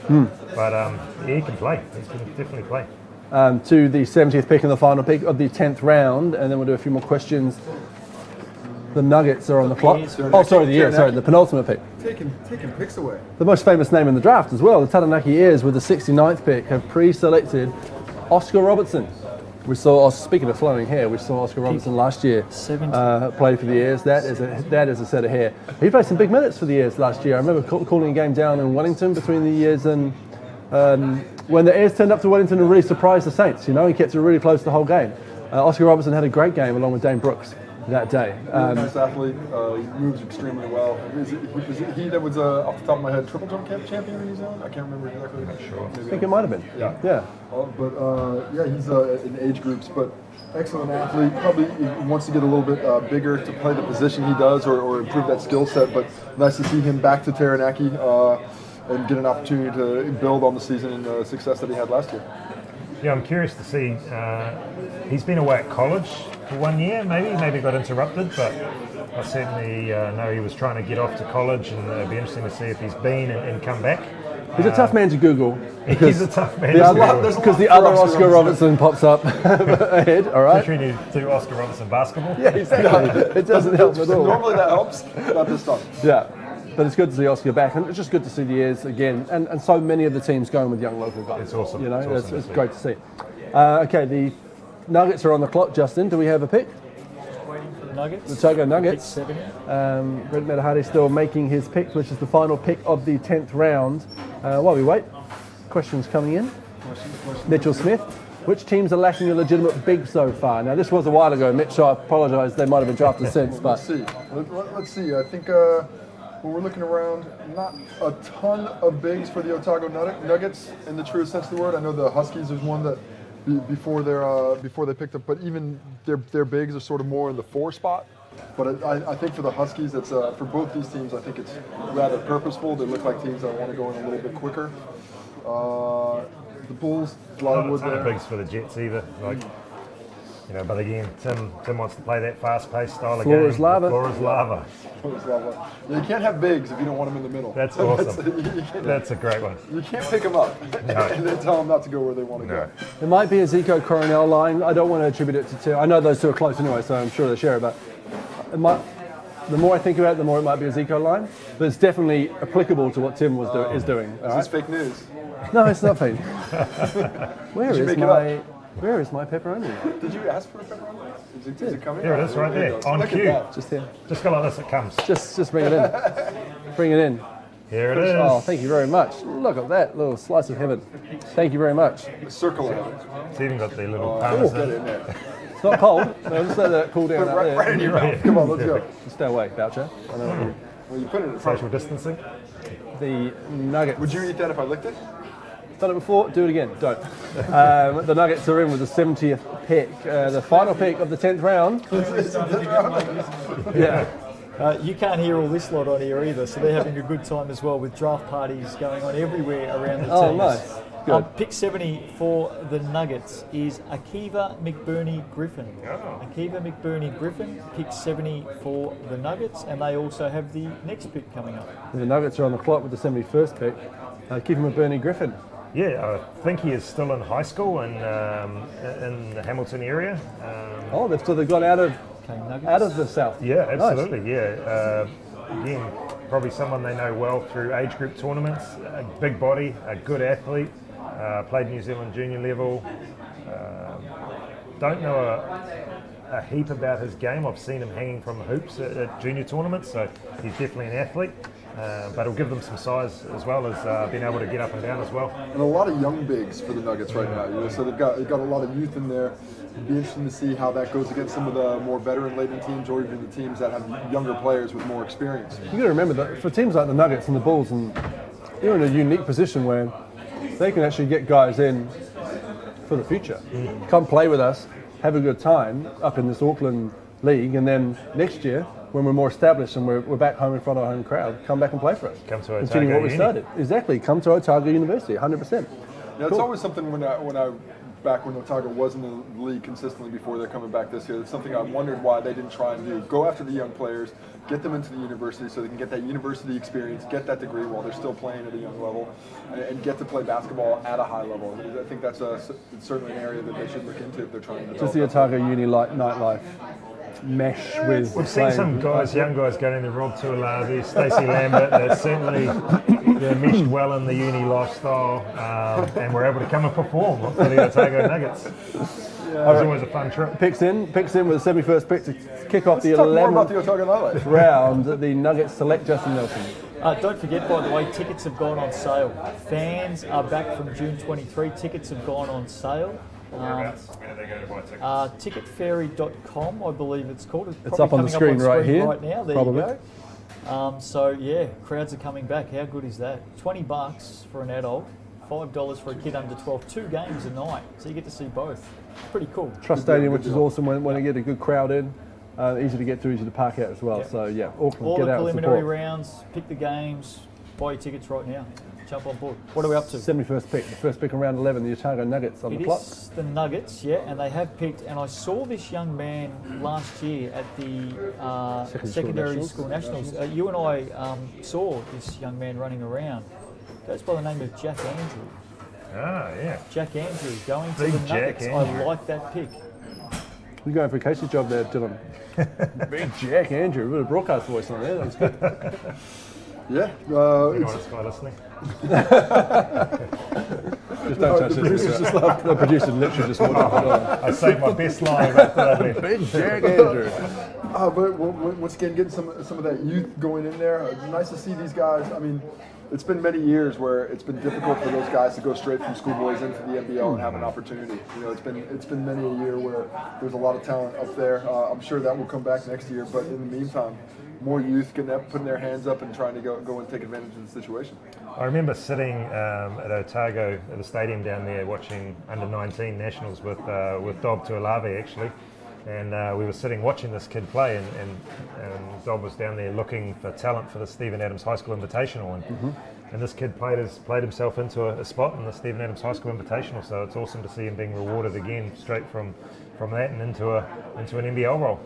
but he can play. He can definitely play. To the 70th pick and the final pick of the 10th round, and then we'll do a few more questions. The Nuggets are on the clock. The penultimate pick. Taking picks away. The most famous name in the draft as well, the Taranaki Airs with the 69th pick have pre-selected Oscar Robertson. We saw, speaking of flowing hair, we saw Oscar Robertson last year play for the Airs. That is a set of hair. He played some big minutes for the Airs last year. I remember calling a game down in Wellington between the Airs and when the Airs turned up to Wellington and really surprised the Saints. You know, he kept it really close the whole game. Oscar Robertson had a great game along with Dane Brooks that day. Nice athlete. He moves extremely well. Was he that was, off the top of my head, triple jump champion in New Zealand? I can't remember exactly. Not sure. I think it might have been. Yeah. He's in age groups, but excellent athlete. Probably wants to get a little bit bigger to play the position he does or improve that skill set. But nice to see him back to Taranaki. and get an opportunity to build on the season and the success that he had last year. Yeah, I'm curious to see. He's been away at college for 1 year, maybe got interrupted, but I certainly know he was trying to get off to college, and it'd be interesting to see if he's been and come back. He's a tough man to Google. He's a tough man to Google. Because the other Oscar Robertson pops up ahead, all right? Especially when you do Oscar Robertson basketball. Yeah, exactly. It doesn't help at all. Normally that helps, not this time. Yeah, but it's good to see Oscar back, and it's just good to see the Airs again, and so many of the teams going with young local guys. It's awesome. You know, it's awesome it's great to see. Okay, the Nuggets are on the clock. Justin, do we have a pick? Waiting for the Nuggets. The Otago Nuggets. Pick 70. Brent Metahari still making his pick, which is the final pick of the 10th round. While we wait, questions coming in. Mitchell Smith. Which teams are lacking a legitimate big so far? Now, this was a while ago, Mitch, so I apologise. They might have been drafted since, but... Let's see. I think when we're looking around, not a ton of bigs for the Otago Nuggets in the truest sense of the word. I know the Huskies is one that before they picked up, but even their bigs are sort of more in the 4 spot. But I think for the Huskies, it's for both these teams, I think it's rather purposeful. They look like teams that want to go in a little bit quicker. The Bulls, a lot of wood there. Not bigs for the Jets either. But again, Tim wants to play that fast-paced style of game. Floor is lava. Floor is lava. You can't have bigs if you don't want them in the middle. That's awesome. That's a great one. You can't pick them up and then tell them not to go where they want to go. It might be a Zico Coronel line. I don't want to attribute it to Tim. I know those two are close anyway, so I'm sure they share it, but the more I think about it, the more it might be a Zico line. But it's definitely applicable to what Tim is doing. Is this fake news? No, it's not fake. Where is my pepperoni? Did you ask for a pepperoni? Is it coming? Here it is, right there, on cue. Just here. Just go like this, it comes. Just bring it in. Bring it in. Here it is. Oh, thank you very much. Look at that little slice of heaven. Thank you very much. Circle it. It's even got the little parmesan. It's not cold. No, just let that cool down out there. Right in your mouth. Come on, let's go. Stay away, Boucher. I know what you... Well, you put it in front. Social distancing. The Nuggets. Would you eat that if I licked it? Done it before, do it again, don't. The Nuggets are in with the 70th pick, the final pick of the 10th round. Yeah. You can't hear all this lot on here either, so they're having a good time as well with draft parties going on everywhere around the teams. Oh, nice. Good. Pick 70 for the Nuggets is Akiva McBurney Griffin. Akiva McBurney Griffin, pick 70 for the Nuggets, and they also have the next pick coming up. The Nuggets are on the clock with the 71st pick. Akiva McBurney Griffin. Yeah, I think he is still in high school in the Hamilton area. So they've gone out of the south. Yeah, absolutely. Nice. Yeah. Again, probably someone they know well through age group tournaments. A big body, a good athlete. Played New Zealand junior level. Don't know a heap about his game. I've seen him hanging from the hoops at junior tournaments, so he's definitely an athlete. But it'll give them some size as well as being able to get up and down as well. And a lot of young bigs for the Nuggets right now. So they've got a lot of youth in there. It'd be interesting to see how that goes against some of the more veteran-laden teams, or even the teams that have younger players with more experience. You got to remember that for teams like the Nuggets and the Bulls, and you're in a unique position where they can actually get guys in for the future. Come play with us, have a good time up in this Auckland league, and then next year, when we're more established and we're back home in front of a home crowd, come back and play for us. Come to Otago Continue what we Uni. started. Exactly. Come to Otago University, 100%. Yeah, it's always something when Otago was in the league consistently before they're coming back this year. It's something I wondered why they didn't try and do. Go after the young players, get them into the university so they can get that university experience, get that degree while they're still playing at a young level, and get to play basketball at a high level. I think that's certainly an area that they should look into if they're trying to Just the Otago Uni nightlife mesh with. We've seen some young guys going in the Rob Tuilagi, Stacey Lambert, that certainly meshed well in the uni lifestyle, and were able to come and perform for the Otago Nuggets. It was always a fun trip. Picks in with the 71st pick to kick off the Let's talk more about 11th the Otago Nightlife. round. The Nuggets select Justin Nelson. Don't forget, by the way, tickets have gone on sale. Fans are back from June 23. Tickets have gone on sale. Where do they go to buy tickets? Ticketferry.com, I believe it's called. It's up on the screen right here. Right now. There probably. you go. So yeah, crowds are coming back. How good is that? $20 for an adult, $5 for a kid under 12. 2 games a night, so you get to see both. Pretty cool. Trust Stadium, which is awesome when they get a good crowd in. Easy to get to, easy to park out as well. Yep. So yeah, Auckland, All get the out and preliminary support. rounds, pick the games, buy your tickets right now. Jump on board. What are we up to? 71st pick, the first pick in round 11, the Otago Nuggets on the clock. It is the Nuggets, yeah, and they have picked, and I saw this young man last year at the secondary school nationals. You and I saw this young man running around. Goes by the name of Jack Andrew. Ah, yeah. Jack Andrew going to Big the Jack Nuggets. Andrew. I like that pick. You're going for Casey's job there, Dylan. Big Jack Andrew, a bit of broadcast voice on there, that was good. Yeah. Anyone on Sky listening? Just don't touch it. The producer literally just walked up. I saved my best line after that left. Big Jack Andrew. But once again, getting some of that youth going in there. Nice to see these guys. I mean, it's been many years where it's been difficult for those guys to go straight from schoolboys into the NBL and have an opportunity. You know, it's been many a year where there's a lot of talent up there. I'm sure that will come back next year. But in the meantime, more youth putting their hands up and trying to go and take advantage of the situation. I remember sitting at Otago at the stadium down there watching under-19 nationals with Dob Tuolave actually, and we were sitting watching this kid play, and Dob was down there looking for talent for the Stephen Adams High School Invitational, and this kid played himself into a spot in the Stephen Adams High School Invitational. So it's awesome to see him being rewarded again straight from that and into an NBL role.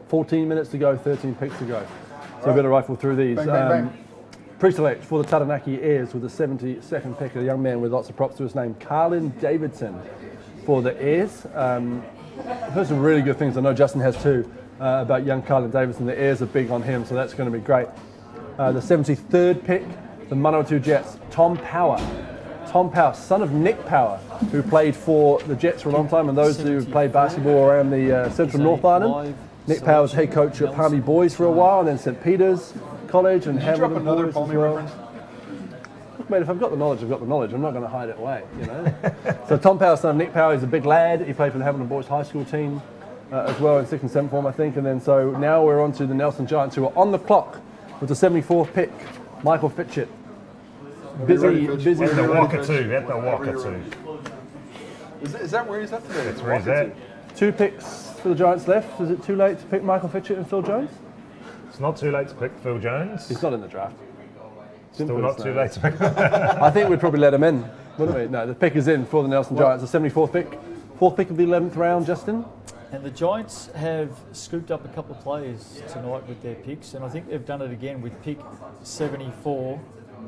14 minutes to go, 13 picks to go. So we better rifle through these. Bang, bang, bang. Pre-select for the Taranaki Airs with the 72nd pick, a young man with lots of props to his name, Carlin Davidson for the Airs. I've heard some really good things, I know Justin has too, about young Carlin Davidson. The Airs are big on him, so that's going to be great. The 73rd pick, the Manawatu Jets, Tom Power. Tom Power, son of Nick Power, who played for the Jets for a long time, and those who played basketball around the Central North Island. Nick Power was head coach at Palmy Boys for a while, and then St. Peter's College and Hamilton. Drop another Boys Palmy as well. reference. Mate, if I've got the knowledge, I've got the knowledge. I'm not going to hide it away, you know. So Tom Power, son of Nick Power, he's a big lad. He played for the Hamilton Boys High School team as well in 6th and 7th form, I think. And then so now we're on to the Nelson Giants, who are on the clock with the 74th pick, Michael Fitchett. Busy. At the Wakatu. Is that where he's at today? That's where he's at. 2 picks for the Giants left. Is it too late to pick Michael Fitchett and Phil Jones? It's not too late to pick Phil Jones. He's not in the draft. Still not too late to pick. I think we'd probably let him in, wouldn't we? No, the pick is in for the Nelson Giants, the 74th pick. 4th pick of the 11th round, Justin. And the Giants have scooped up a couple of players tonight with their picks, and I think they've done it again with pick 74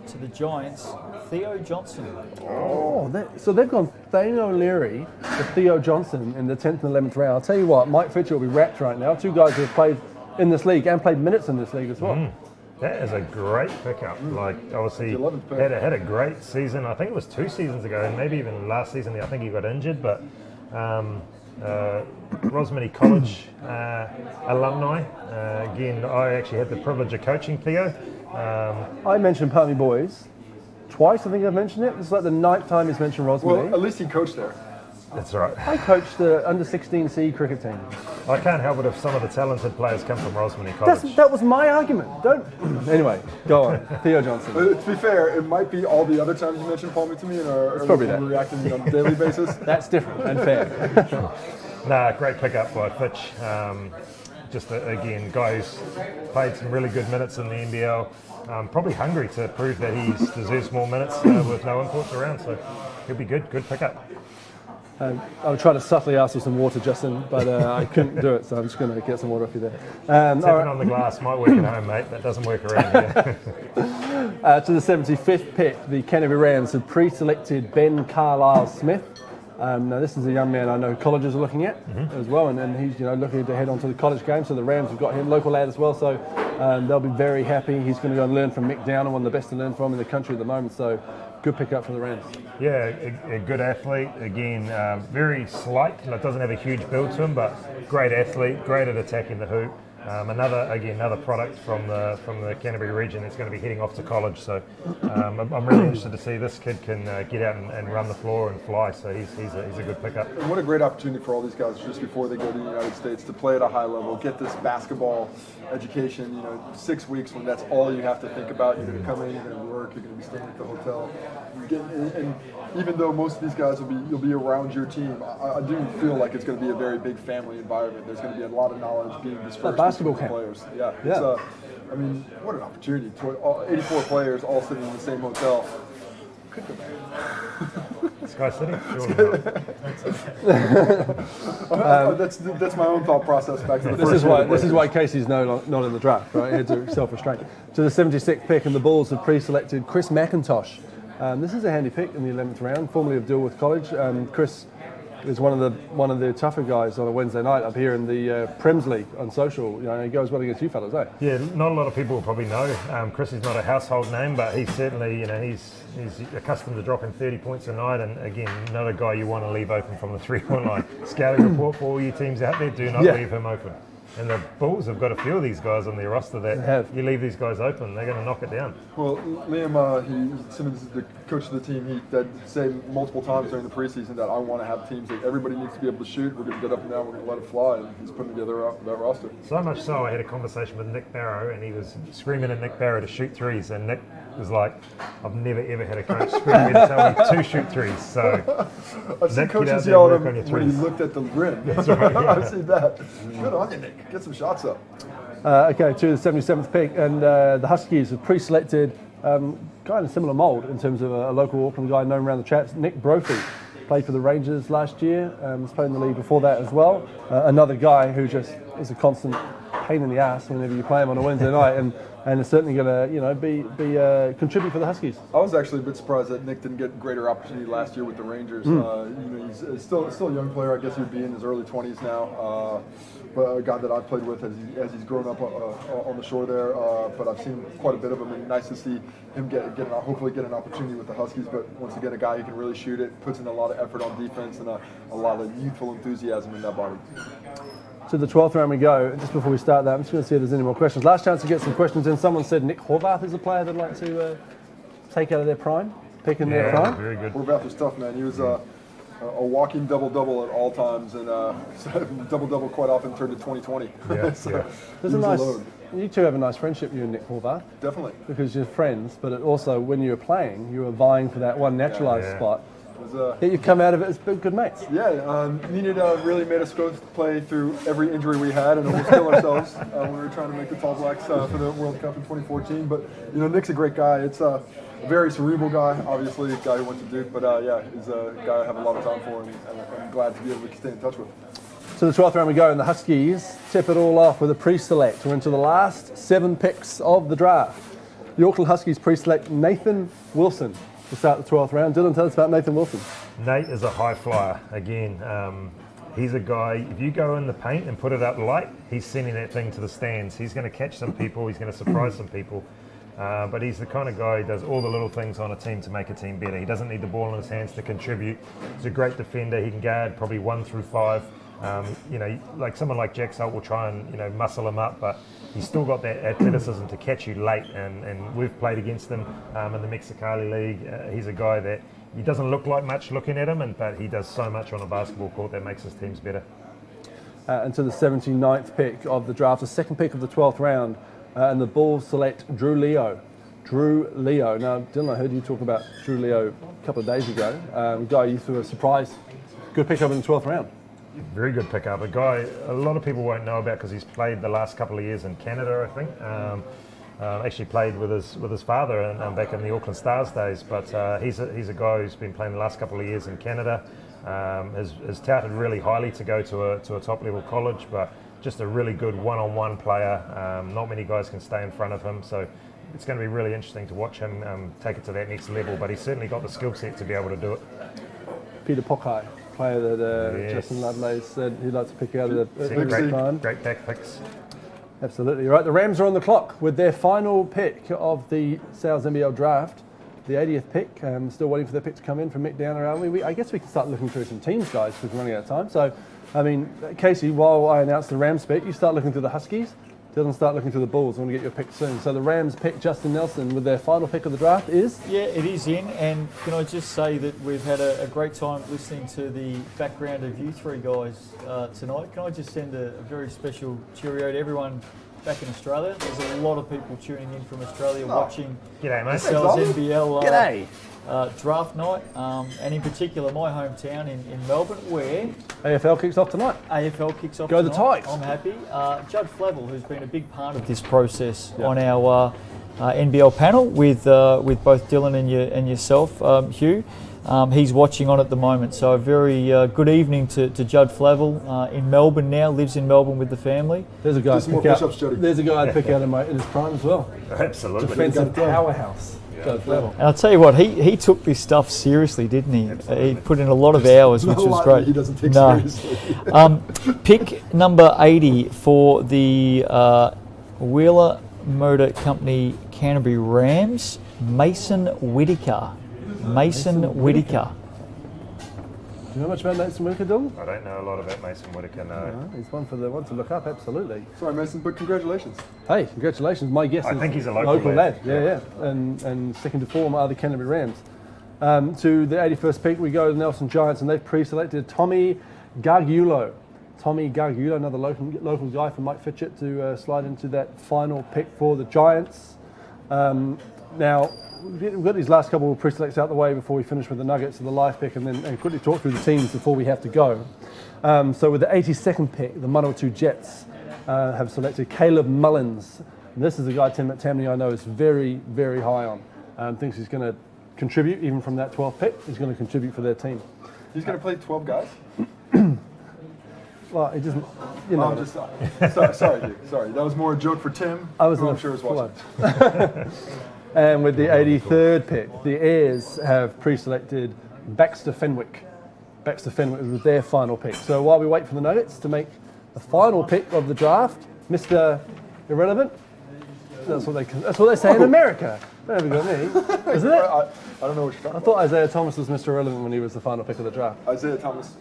to the Giants, Theo Johnson. Oh, so they've gone Thane O'Leary to Theo Johnson in the 10th and 11th round. I'll tell you what, Mike Fitchett will be wrapped right now. 2 guys who have played in this league and played minutes in this league as well. That is a great pickup. Like, obviously, had a great season. I think it was 2 seasons ago, and maybe even last season. I think he got injured, but Rosemary College alumni. Again, I actually had the privilege of coaching Theo. I mentioned Palmy Boys twice. I think I've mentioned it. It's like the 9th time he's mentioned Rosemary. Well, at least he coached there. That's right. I coached the under-16C cricket team. I can't help it if some of the talented players come from Rosemary College. That was my argument. Don't. Anyway, go on. Theo Johnson. To be fair, it might be all the other times you mentioned Palmy to me, and are probably that. reacting on a daily basis. That's different and fair. Nah, great pickup by Fitch. Just again, guy who's played some really good minutes in the NBL. Probably hungry to prove that he deserves more minutes with no imports around. So he'll be good. Good pickup. I was trying to subtly ask you some water, Justin, but I couldn't do it, so I'm just going to get some water off you there. Tapping on the glass might work at home, mate. That doesn't work around here. To the 75th pick, the Canterbury Rams have pre-selected Ben Carlisle-Smith. Now, this is a young man I know colleges are looking at as well, and he's looking to head on to the college game. So the Rams have got him, local lad as well. So they'll be very happy. He's going to go and learn from Mick Downer, one of the best to learn from in the country at the moment. So good pickup for the Rams. Yeah, a good athlete. Again, very slight. Doesn't have a huge build to him, but great athlete. Great at attacking the hoop. Another product from the Canterbury region that's going to be heading off to college. So I'm really interested to see this kid can get out and run the floor and fly. So he's a good pickup. And what a great opportunity for all these guys just before they go to the United States to play at a high level, get this basketball education. 6 weeks when that's all you have to think about. You're going to come in, you're going to work, you're going to be staying at the hotel. And even though most of these guys you'll be around your team, I do feel like it's going to be a very big family environment. There's going to be a lot of knowledge being dispersed. Basketball camp. Players. Yeah. I mean, what an opportunity. 84 players all sitting in the same hotel. Could go back. Sky City? Surely not. That's my own thought process back to the This is why Casey's not in the draft, right? He had to self-restraint. To the 76th pick, and the Bulls have pre-selected Chris McIntosh. This is a handy pick in the 11th round, formerly of Dilworth College. Chris is one of the tougher guys on a Wednesday night up here in the Prems League on social. You know, he goes well against you fellas, eh? Yeah, not a lot of people will probably know. Chris is not a household name, but he's certainly, he's accustomed to dropping 30 points a night, and again, not a guy you want to leave open from the 3-point line. Scouting report for all you teams out there: do not leave him open. And the Bulls have got a few of these guys on their roster that you leave these guys open, they're going to knock it down. Well, Liam Simmons is the coach of the team. He did say multiple times during the preseason that I want to have teams that everybody needs to be able to shoot. We're going to get up and down. We're going to let it fly. And he's putting together that roster. So much so, I had a conversation with Nick Barrow, and he was screaming at Nick Barrow to shoot threes, and Nick was like, "I've never ever had a coach scream at me to tell me to shoot threes." So I've seen Nick, coaches yell at him when he looked at the rim. That's right, yeah. I've seen that. Good on you, Nick. Get some shots up. Okay, to the 77th pick, and the Huskies have pre-selected kind of similar mould in terms of a local Auckland guy known around the chats, Nick Brophy. Played for the Rangers last year, was playing in the league before that as well. Another guy who just is a constant pain in the ass whenever you play him on a Wednesday night, and is certainly going to contribute for the Huskies. I was actually a bit surprised that Nick didn't get greater opportunity last year with the Rangers. He's still a young player. I guess he would be in his early 20s now. But a guy that I've played with as he's grown up on the shore there. But I've seen quite a bit of him, and nice to see him hopefully get an opportunity with the Huskies. But once again, a guy who can really shoot it, puts in a lot of effort on defense, and a lot of youthful enthusiasm in that body. To the 12th round we go. Just before we start that, I'm just going to see if there's any more questions. Last chance to get some questions in. Someone said Nick Horvath is a player they'd like to take out of their prime, pick in their prime. Very good. Horvath was tough, man. He was a walking double-double at all times, and double-double quite often turned to 20-20. Yeah, So There's a nice. You two have a nice friendship, you and Nick Horvath. Definitely. Because you're friends, but it also, when you were playing, you were vying for that one naturalised spot. Yet you've come out of it as good mates. Yeah, needed really made us go play through every injury we had and almost kill ourselves when we were trying to make the Tall Blacks for the World Cup in 2014. But Nick's a great guy. It's a very cerebral guy, obviously a guy who went to Duke. But he's a guy I have a lot of time for, and I'm glad to be able to stay in touch with. To the 12th round we go, and the Huskies tip it all off with a pre-select. We're into the last 7 picks of the draft. The Auckland Huskies pre-select Nathan Wilson to start the 12th round. Dylan, tell us about Nathan Wilson. Nate is a high flyer. Again, he's a guy, if you go in the paint and put it up light, he's sending that thing to the stands. He's going to catch some people, he's going to surprise some people. But he's the kind of guy who does all the little things on a team to make a team better. He doesn't need the ball in his hands to contribute. He's a great defender. He can guard probably 1 through 5. Like someone like Jack Salt will try and muscle him up, but he's still got that athleticism to catch you late, and we've played against him in the Mexicali League. He's a guy that he doesn't look like much looking at him, but he does so much on a basketball court that makes his teams better. And to the 79th pick of the draft, the second pick of the 12th round, and the Bulls select Drew Leo. Now, Dylan, I heard you talk about Drew Leo a couple of days ago. A guy you threw a surprise good pick up in the 12th round. Very good pickup. A guy a lot of people won't know about because he's played the last couple of years in Canada, I think. Actually played with his father and back in the Auckland Stars days. But he's a guy who's been playing the last couple of years in Canada. Is touted really highly to go to a top level college, but just a really good one-on-one player. Not many guys can stay in front of him, so it's going to be really interesting to watch him take it to that next level. But he's certainly got the skill set to be able to do it. Peter Pokai, player that Justin Ludley said he'd like to pick out of the great back picks. Absolutely right. The Rams are on the clock with their final pick of the Sales NBL Draft, the 80th pick. Still waiting for the pick to come in from Mick Downer, aren't we? I guess we can start looking through some teams, guys, because we're running out of time. So, I mean, Casey, while I announce the Rams pick, you start looking through the Huskies. Dylan, start looking through the Bulls. I want to get your pick soon. So the Rams pick Justin Nelson with their final pick of the draft is? Yeah, it is in. And can I just say that we've had a great time listening to the background of you three guys tonight. Can I just send a very special cheerio to everyone back in Australia. There's a lot of people tuning in from Australia watching G'day, the mate. Sal's NBL G'day. draft night, and in particular my hometown in Melbourne, where AFL kicks off tonight. AFL kicks off Go the tonight. Tigers. I'm happy. Judd Flavel, who's been a big part of this process on our NBL panel with both Dylan and yourself, Hugh. He's watching on at the moment, so a very good evening to Judd Flavel in Melbourne now, lives in Melbourne with the family. There's a guy. Some more push-ups, Jody. There's a guy I'd pick out in his prime as well. Absolutely. Defensive powerhouse. Judd Flavel. And I'll tell you what, he took this stuff seriously, didn't he? He put in a lot of hours, which was great. He doesn't take seriously. Pick number 80 for the Wheeler Motor Company Canterbury Rams, Mason Whittaker. Mason Whittaker. Do you know much about Mason Whittaker, Dylan? I don't know a lot about Mason Whittaker, no. He's one to look up, absolutely. Sorry, Mason, but congratulations. Hey, congratulations. My guess I is think he's a local lad. lad. Yeah. And second to form are the Canterbury Rams. To the 81st pick, we go to the Nelson Giants, and they've pre-selected Toby Gillooly. Toby Gillooly, another local guy from Mike Fitchett, to slide into that final pick for the Giants. Now, we've got these last couple of pre-selects out the way before we finish with the Nuggets and the live pick, and quickly talk through the teams before we have to go. So with the 82nd pick, the Mulvihill 2 Jets have selected Caleb Mullins. And this is a guy Tim McTamney I know is very, very high on. Thinks he's going to contribute, even from that 12th pick. He's going to contribute for their team. He's going to play 12 guys? Well, he doesn't, you know. I'm just sorry, Hugh. Sorry, that was more a joke for Tim. I'm sure is watching. And with the 83rd pick, the Airs have pre-selected Baxter Fenwick. Baxter Fenwick was their final pick. So while we wait for the Nuggets to make the final pick of the draft, Mr. Irrelevant, that's what they say in America. Don't ever got me, isn't it? I don't know what you're talking I thought Isaiah Thomas was Mr. Irrelevant when he was the final pick of the draft. about. Isaiah Thomas.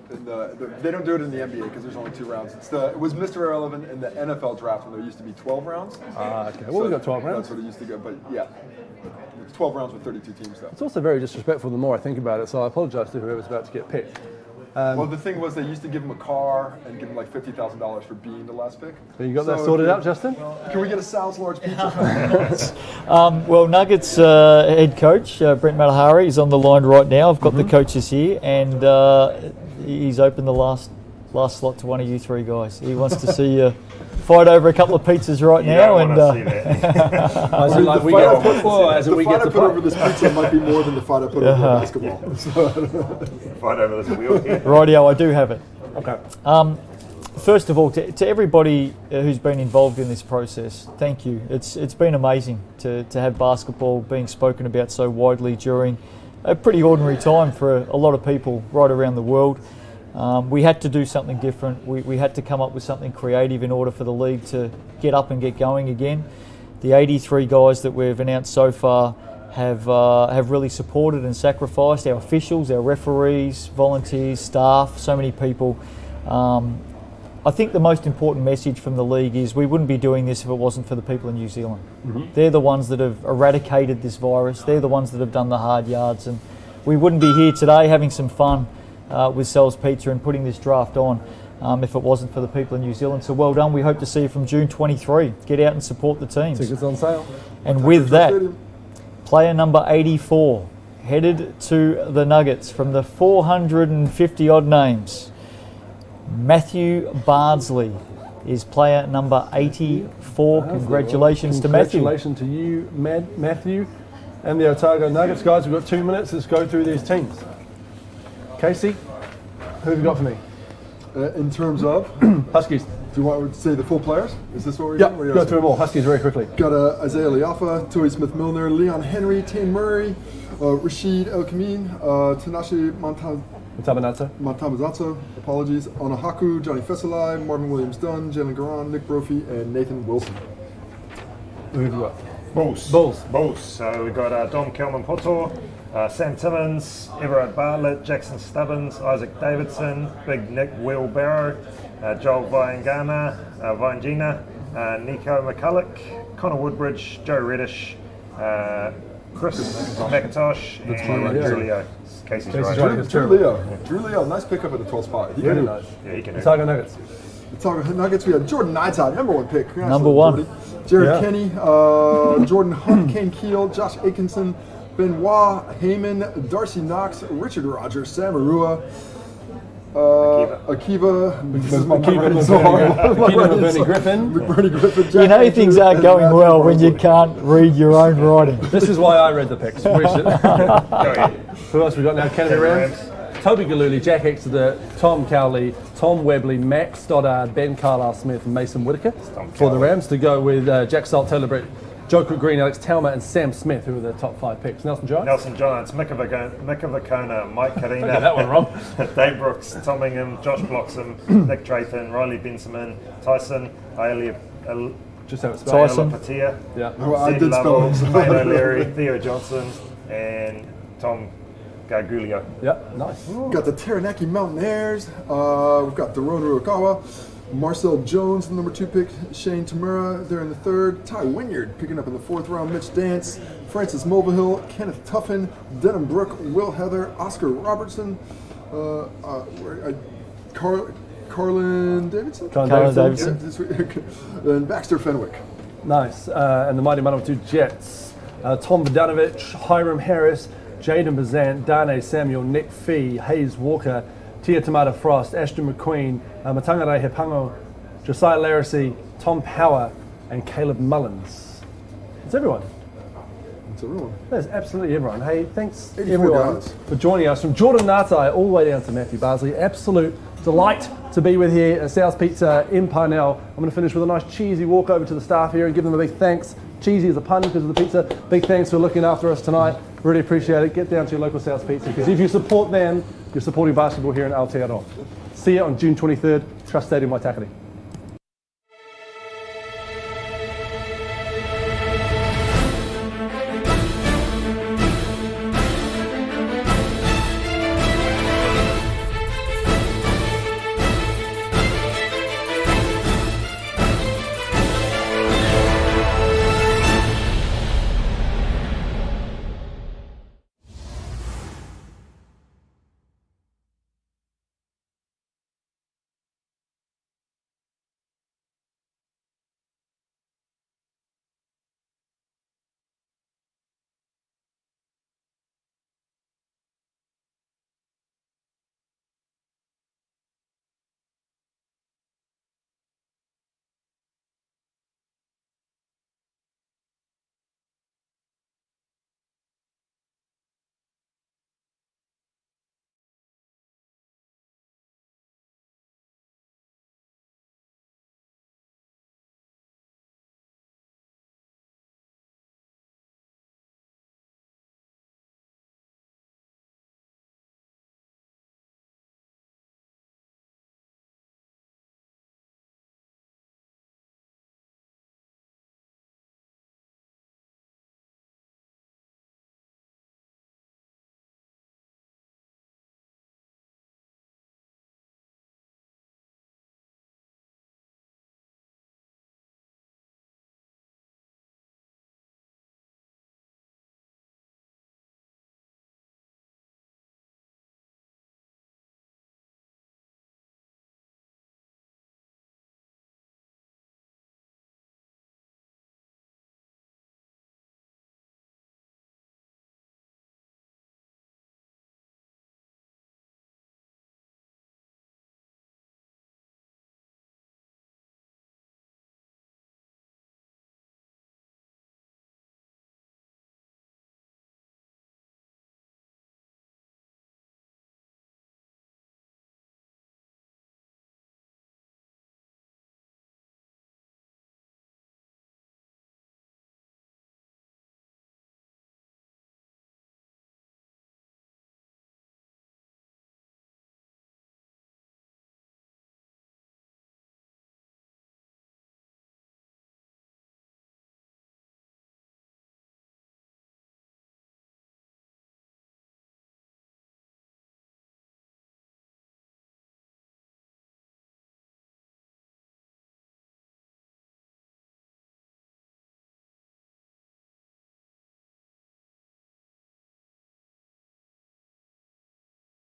They don't do it in the NBA because there's only 2 rounds. It was Mr. Irrelevant in the NFL draft when there used to be 12 rounds. Okay. Well, we've got 12 rounds. That's what it used to go, but yeah. It's 12 rounds with 32 teams though. It's also very disrespectful the more I think about it, so I apologise to whoever's about to get picked. Well, the thing was they used to give him a car and give him like $50,000 for being the last pick. So you got that sorted out, Justin? Can we get a Sal's large pizza? Well, Nuggets head coach Brent Malahari is on the line right now. I've got the coaches here, and he's opened the last slot to one of you 3 guys. He wants to see you fight over a couple of pizzas right now. And see that. As in, like, we get to football, as in we the get fight to I put play. over this pizza might be more than the fight I put over basketball. Fight over this wheel here. Rightio, I do have it. Okay. First of all, to everybody who's been involved in this process, thank you. It's been amazing to have basketball being spoken about so widely during a pretty ordinary time for a lot of people right around the world. We had to do something different. We had to come up with something creative in order for the league to get up and get going again. The 83 guys that we've announced so far have really supported and sacrificed, our officials, our referees, volunteers, staff, so many people. I think the most important message from the league is we wouldn't be doing this if it wasn't for the people in New Zealand. They're the ones that have eradicated this virus. They're the ones that have done the hard yards, and we wouldn't be here today having some fun with Sal's Pizza and putting this draft on if it wasn't for the people in New Zealand. So well done. We hope to see you from June 23. Get out and support the teams. Tickets on sale. And with that, player number 84 headed to the Nuggets from the 450 odd names. Matthew Bardsley is player number 84. Congratulations to Matthew. Congratulations to you, Matthew, and the Otago Nuggets. Guys, we've got 2 minutes. Let's go through these teams. Casey, who have you got for me? In terms of? Huskies. Do you want to say the full players? Is this what we're Yeah, doing? go through them all. Huskies very quickly. Got Isaiah Liafa, Toy Smith-Milner, Leon Henry, Tane Murray, Rashid El-Kamin, Tanashi Montamazatso, apologies, Onahaku, Johnny Fesalai, Marvin Williams Dunn, Jalen Garan, Nick Brophy, and Nathan Wilson. Who have you got? Bulls. So we've got Dom Kelman-Poto, Sam Timmins, Everard Bartlett, Jackson Stubbins, Isaac Davidson, Big Nick Wheelbarrow, Joel Viangina, Nico Mcculloch, Connor Woodbridge, Joe Reddish, Chris McIntosh, and Drew Leo. Casey's right. Drew Leo, nice pickup at the 12th spot. Very nice. Yeah, he can do it. Otago Nuggets. The Otago Nuggets, we have Jordan Naitai, number 1 pick. Number 1. Jordy. Jared Yeah. Kenny, Jordan Hunt, Kane Keel, Josh Atkinson, Benoit Heyman, Darcy Knox, Richard Rogers, Sam Arua, Akiva, this is my writing so hard. McBurney Griffin. McBurney Griffin, You Jack know Andrews, things aren't and going well when you Marvin can't read your own writing. This is why I read the picks. Go ahead. Who else we got now? Canterbury Rams. Toby Gillooly, Jack Exeter, Tom Cowley, Tom Webley, Max Stoddard, Ben Carlisle-Smith, and Mason Whitaker for the Rams to go with Jack Salt, Taylor Britt, Joe Cook Green, Alex Talma, and Sam Smith, who were the top 5 picks. Nelson Giants? Nelson Giants, Mikavakona, Mike Karina, got that one wrong. Dave Brooks, Tom Ingham, Josh Bloxham, Nick Drayton, Riley Benjamin, Tyson, Ailey Just how it's spelled. Tyson. Patia, Yeah. Well, I Zed did spell Lovell, it. Wayne O'Leary, Theo Johnson, and Tom Gargulio. Yeah, nice. We've got the Taranaki Mountaineers. We've got the Ron Ruakawa. Marcel Jones, the number 2 pick. Shane Tamura there in the 3rd. Ty Wynyard picking up in the 4th round. Mitch Dance. Francis Mulvihill. Kenneth Tuffin. Denham Brook. Will Heather. Oscar Robertson. Carlin Davidson. Colin Davidson. Davidson. Yeah, this week. And Baxter Fenwick. Nice. And the mighty number 2 Jets. Tom Vodanovich, Hiram Harris, Jaden Bazant, Darnay Samuel, Nick Fee, Hayes Walker, Tia Tamata Frost, Ashton McQueen, Matangare Hepango, Josiah Laracy, Tom Power, and Caleb Mullins. It's everyone. That's everyone. That's absolutely everyone. Hey, thanks 84 everyone guys. for joining us. From Jordan Natai all the way down to Matthew Barsley. Absolute delight to be with here at South Pizza in Parnell. I'm going to finish with a nice cheesy walk over to the staff here and give them a big thanks. Cheesy is a pun because of the pizza. Big thanks for looking after us tonight. Really appreciate it. Get down to your local South Pizza because if you support them, you're supporting basketball here in Aotearoa. See you on June 23rd, Trust Stadium, Waitakere.